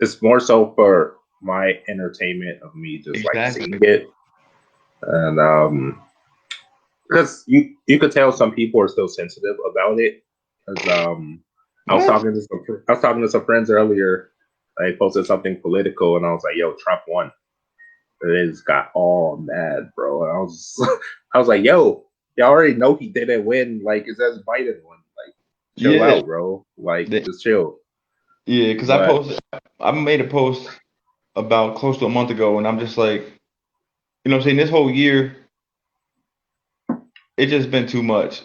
it's more so for my entertainment of me just like seeing Exactly. it and because you could tell some people are still sensitive about it because What? I was talking to some friends earlier. They posted something political and I was like, "Yo, Trump won." They just got all mad, bro. And I was I was like, "Yo, y'all already know he didn't win. Like, it says Biden won. Like, chill Yeah, out, bro. Like, they, just chill." yeah. Because But I made a post about close to a month ago, and I'm just like, you know, what I'm saying this whole year, it just been too much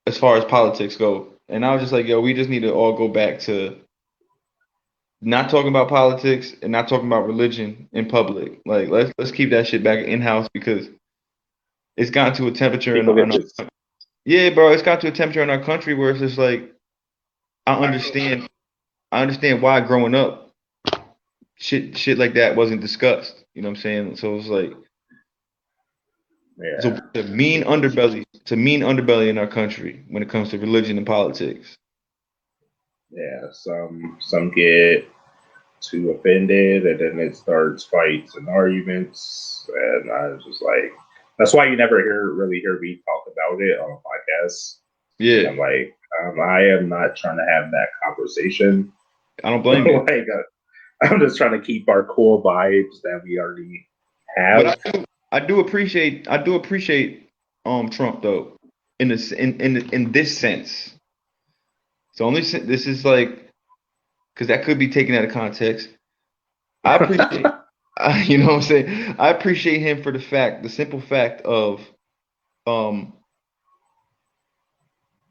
as far as politics go. And I was just like, yo, we just need to all go back to not talking about politics and not talking about religion in public. Like let's keep that shit back in house because it's gotten to a temperature people get this. yeah, bro, it's got to a temperature in our country where it's just like I understand I understand why growing up shit like that wasn't discussed. You know what I'm saying? So it's like Yeah, it's a mean underbelly in our country when it comes to religion and politics. Yeah, some get too offended, and then it starts fights and arguments, and I was just like, that's why you never really hear me talk about it on podcasts. Yeah, I'm like, I am not trying to have that conversation. I don't blame you. Like, I'm just trying to keep our cool vibes that we already But have. I do appreciate Trump though in this sense. So only this is like because that could be taken out of context. I appreciate you know what I'm saying. I appreciate him for the simple fact of um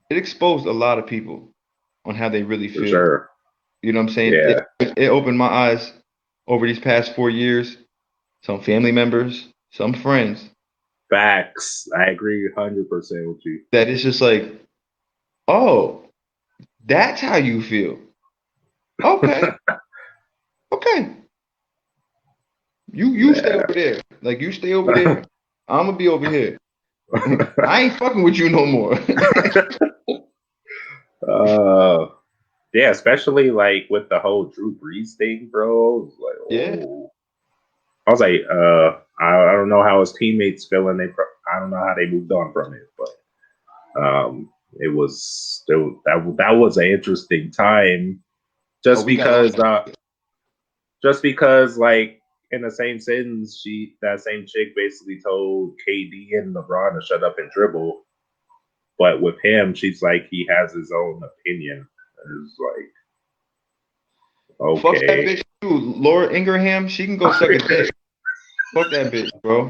it exposed a lot of people on how they really For feel. sure. You know what I'm saying? Yeah. It opened my eyes over these past 4 years. Some family members, some friends. Facts. I agree 100% with you. That it's just like, oh, that's how you feel. Okay, okay. You stay Yeah. over there. Like you stay over there. I'm gonna be over here. I ain't fucking with you no more. uh, yeah, especially like with the whole Drew Brees thing, bro. It was like, Yeah. oh, I was like, I don't know how his teammates feeling. I don't know how they moved on from it, but it was still that was an interesting time. Oh, Just we got on. because, just because, like in the same sentence, that same chick basically told KD and LeBron to shut up and dribble, but with him, she's like he has his own opinion. It's like Fuck that okay. bitch too. Laura Ingraham, she can go suck a dick. Fuck that bitch, bro.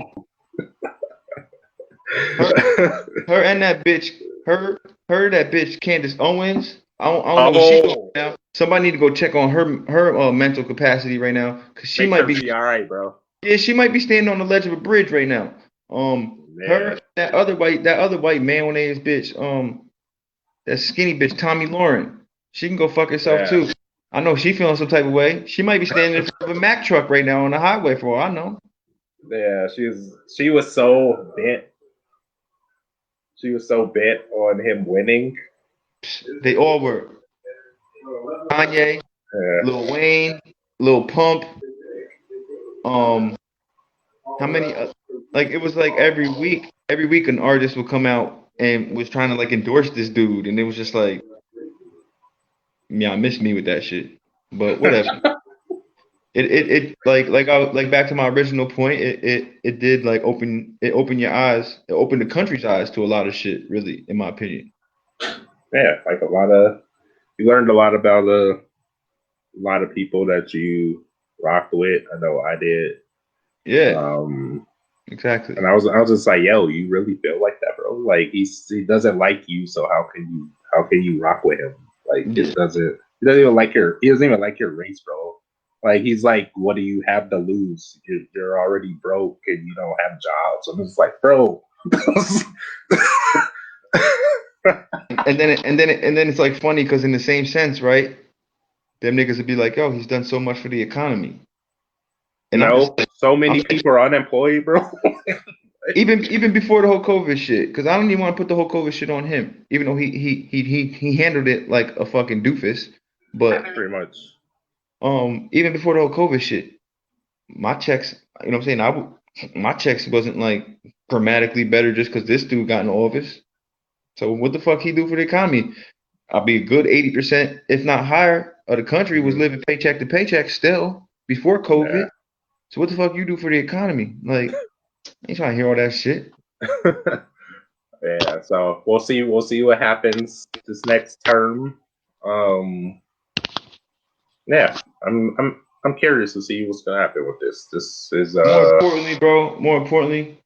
Her, her and that bitch, her that bitch Candace Owens. I don't know what she's doing Oh, right now. Somebody need to go check on her mental capacity right now, cause she make might sure be she all right, bro. yeah she might be standing on the ledge of a bridge right now. Yeah, Her that other white mayonnaise bitch that skinny bitch Tommy Lauren. She can go fuck herself yeah, too. I know she feeling some type of way. She might be standing in front of a Mack truck right now on the highway for all I know. yeah. She was so bent. She was so bent on him winning. They all were. Kanye, Yeah, Lil Wayne, Lil Pump. Um, how many? Like it was like every week an artist would come out and was trying to like endorse this dude, and it was just like, yeah, I miss me with that shit. But whatever. It like back to my original point. It did like open your eyes. It opened the country's eyes to a lot of shit. Really, in my opinion. yeah. Like a lot of you learned a lot about a lot of people that you rocked with. I know I did. Yeah, Um, exactly. and I was just like, yo, you really feel like that, bro? Like he doesn't like you, so how can you rock with him? Like Yeah, he doesn't even like your he doesn't even like your race, bro. Like he's like, what do you have to lose? You're already broke and you don't have jobs. I'm just like, bro. and then it's like funny because in the same sense, right? Them niggas would be like, yo, he's done so much for the economy. And I'm just No, so I'm many people are unemployed, bro. even before the whole COVID shit, because I don't even want to put the whole COVID shit on him, even though he handled it like a fucking doofus. But Pretty much. even before the whole COVID shit, my checks, you know what I'm saying? My checks wasn't like dramatically better just because this dude got in office. So what the fuck he do for the economy? I'll be a good 80%, if not higher, of the country was Mhm. living paycheck to paycheck still before Yeah. COVID. So what the fuck you do for the economy? Like, I ain't trying to hear all that shit. Yeah, so we'll see what happens this next term. Um, yeah, I'm curious to see what's gonna happen with this. This is More importantly, bro, more importantly,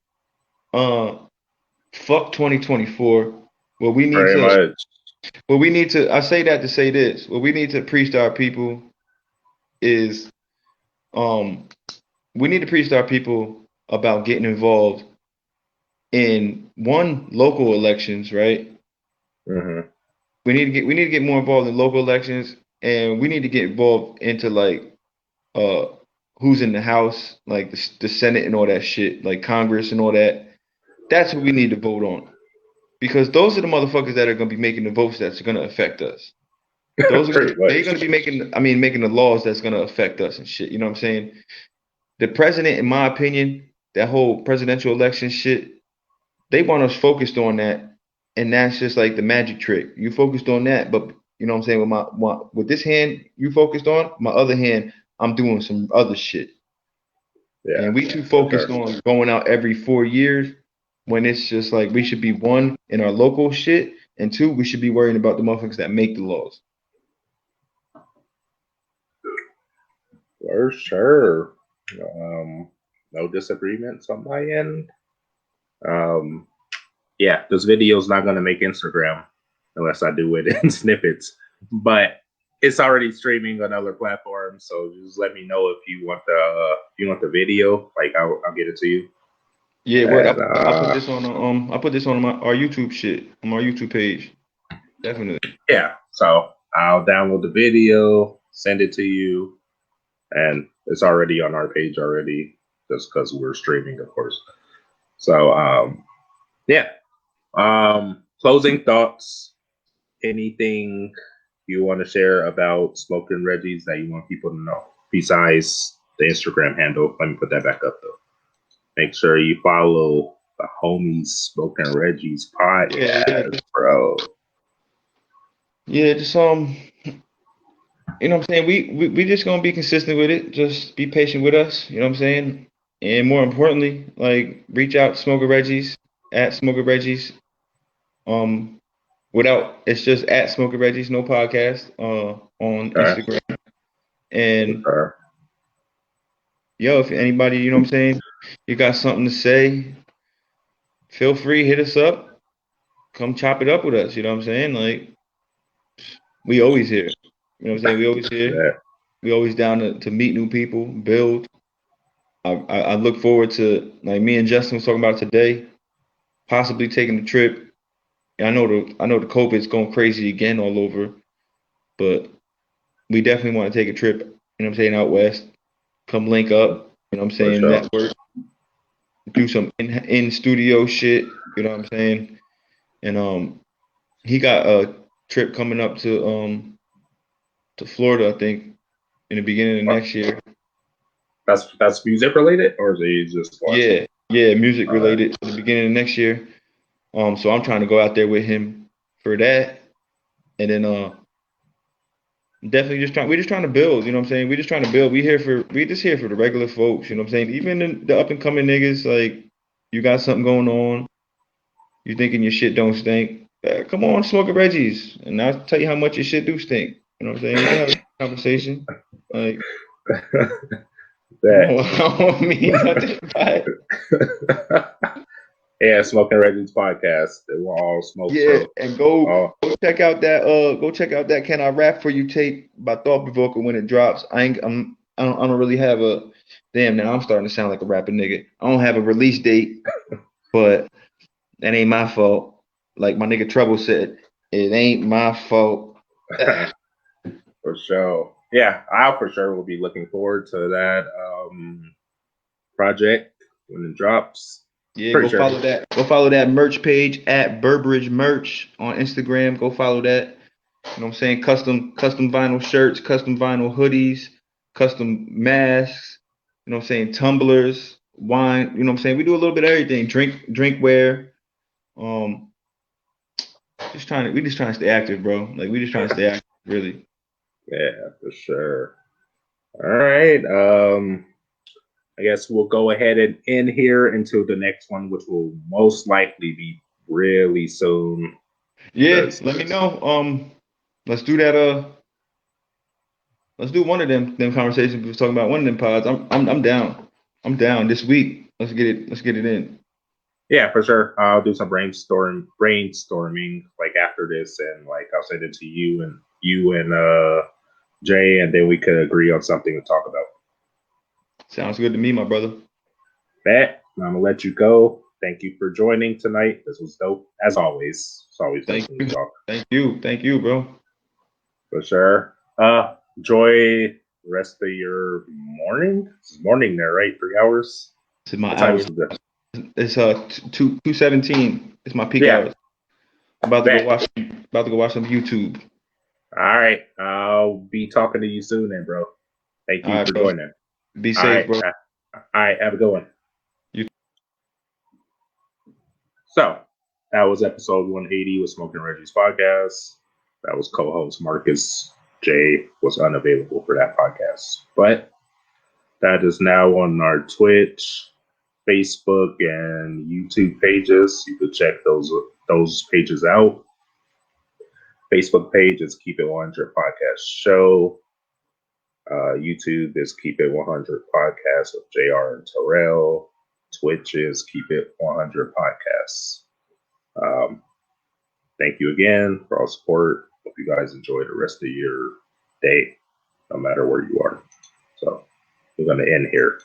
uh, fuck 2024. What we need pretty to, much. I say that to say this. What we need to preach to our people is, um, we need to preach to our people about getting involved in one local elections, right? Hmm. We need to get more involved in local elections, and we need to get involved into like uh who's in the House, like the Senate and all that shit, like Congress and all that. That's what we need to vote on because those are the motherfuckers that are gonna be making the votes that's gonna affect us. Those are Pretty they're much. gonna be making the laws that's gonna affect us and shit. You know what I'm saying? The president, in my opinion, that whole presidential election shit, they want us focused on that, and that's just like the magic trick. You focused on that, but you know what I'm saying, with with this hand you focused on, my other hand, I'm doing some other shit. Yeah, And we too for focused sure. on going out every 4 years when it's just like we should be one in our local shit, and two, we should be worrying about the motherfuckers that make the laws. For sure. Um, no disagreements on my end. Um, yeah, this video is not going to make Instagram unless I do it in snippets, but it's already streaming on other platforms. So just let me know if you want the video. Like I'll get it to you. Yeah, word. And I put this on I put this on our YouTube shit on our YouTube page. Definitely. yeah, so I'll download the video, send it to you, and it's already on our page already, just because we're streaming, of course. So yeah. Closing thoughts. Anything you want to share about Smokin Reggies that you want people to know besides the Instagram handle? Let me put that back up though. Make sure you follow the homies Smokin Reggies Yeah, yeah, podcast, bro. yeah. Just you know what I'm saying. We just gonna be consistent with it. Just be patient with us. You know what I'm saying. And more importantly, like reach out to Smoker Reggies at Smoker Reggies. Um, without it's just at Smoker Reggies, no podcast. On Okay. Instagram. And Okay. yo, if anybody, you know what I'm saying, you got something to say, feel free, hit us up. Come chop it up with us. You know what I'm saying? Like we always here. You know what I'm saying? We always here. Yeah. We always down to meet new people, build. I look forward to, like me and Justin was talking about today, possibly taking a trip. I know the COVID's going crazy again all over, but we definitely want to take a trip. You know what I'm saying? Out west, come link up. You know what I'm For saying? sure. Network, do some in studio shit. You know what I'm saying? And he got a trip coming up to Florida, I think, in the beginning of next year. That's music related, or is he just watching? Yeah, yeah, music All right. related in the beginning of next year. So I'm trying to go out there with him for that, and then definitely just trying. We're just trying to build. You know what I'm saying? We're just trying to build. We just here for the regular folks. You know what I'm saying? Even the up and coming niggas, like you got something going on. You thinking your shit don't stink? Come on, smoke a Reggie's, and I'll tell you how much your shit do stink. You know what I'm saying? We can have a conversation. Like that. I don't mean nothing by it. Yeah, Smoking Reggies podcast. They will all smoke, Yeah, bro. and Oh, go check out that Can I Rap For You tape by Thought Provoker when it drops. I don't really have a damn now I'm starting to sound like a rapping nigga. I don't have a release date, but that ain't my fault. Like my nigga Trouble said, it ain't my fault. for sure. Yeah, I for sure will be looking forward to that project when it drops. Yeah, Pretty sure. Go follow that merch page at Burbridge Merch on Instagram. Go follow that. You know what I'm saying? Custom vinyl shirts, custom vinyl hoodies, custom masks, you know what I'm saying? Tumblers, wine, you know what I'm saying? We do a little bit of everything. Drinkware. Um, we just trying to stay active, bro. Like we just trying to stay active, really. Yeah, for sure. All right. I guess we'll go ahead and end here until the next one, which will most likely be really soon. Yeah, Because let me know. Let's do that. Let's do one of them conversations we was talking about. One of them pods. I'm down. I'm down this week. Let's get it. Let's get it in. yeah, for sure. I'll do some brainstorming like after this, and like I'll send it to you and Jay, and then we could agree on something to talk about. Sounds good to me, my brother. That I'm gonna let you go. Thank you for joining tonight. This was dope as always. It's always dope Thank when we you. talk Thank you, bro. for sure. Enjoy the rest of your morning. It's morning there, right? 3 hours. This is my What time hours. is it? It's 2:17. It's my peak Yeah, hours. I'm about to go bet. watch. About to go watch some YouTube. All right. I'll be talking to you soon then, bro. Thank All you right, for bro. joining. Be All safe, right. bro. All right. Have a good one. You So that was episode 180 with Smokin Reggies podcast. That was co-host Marcus. Jay was unavailable for that podcast, but that is now on our Twitch, Facebook, and YouTube pages. You could check those pages out. Facebook page is Keep It 100 Podcast Show. YouTube is Keep It 100 Podcast with JR and Terrell. Twitch is Keep It 100 Podcasts. Um, Thank you again for all support. Hope you guys enjoy the rest of your day, no matter where you are. So we're going to end here.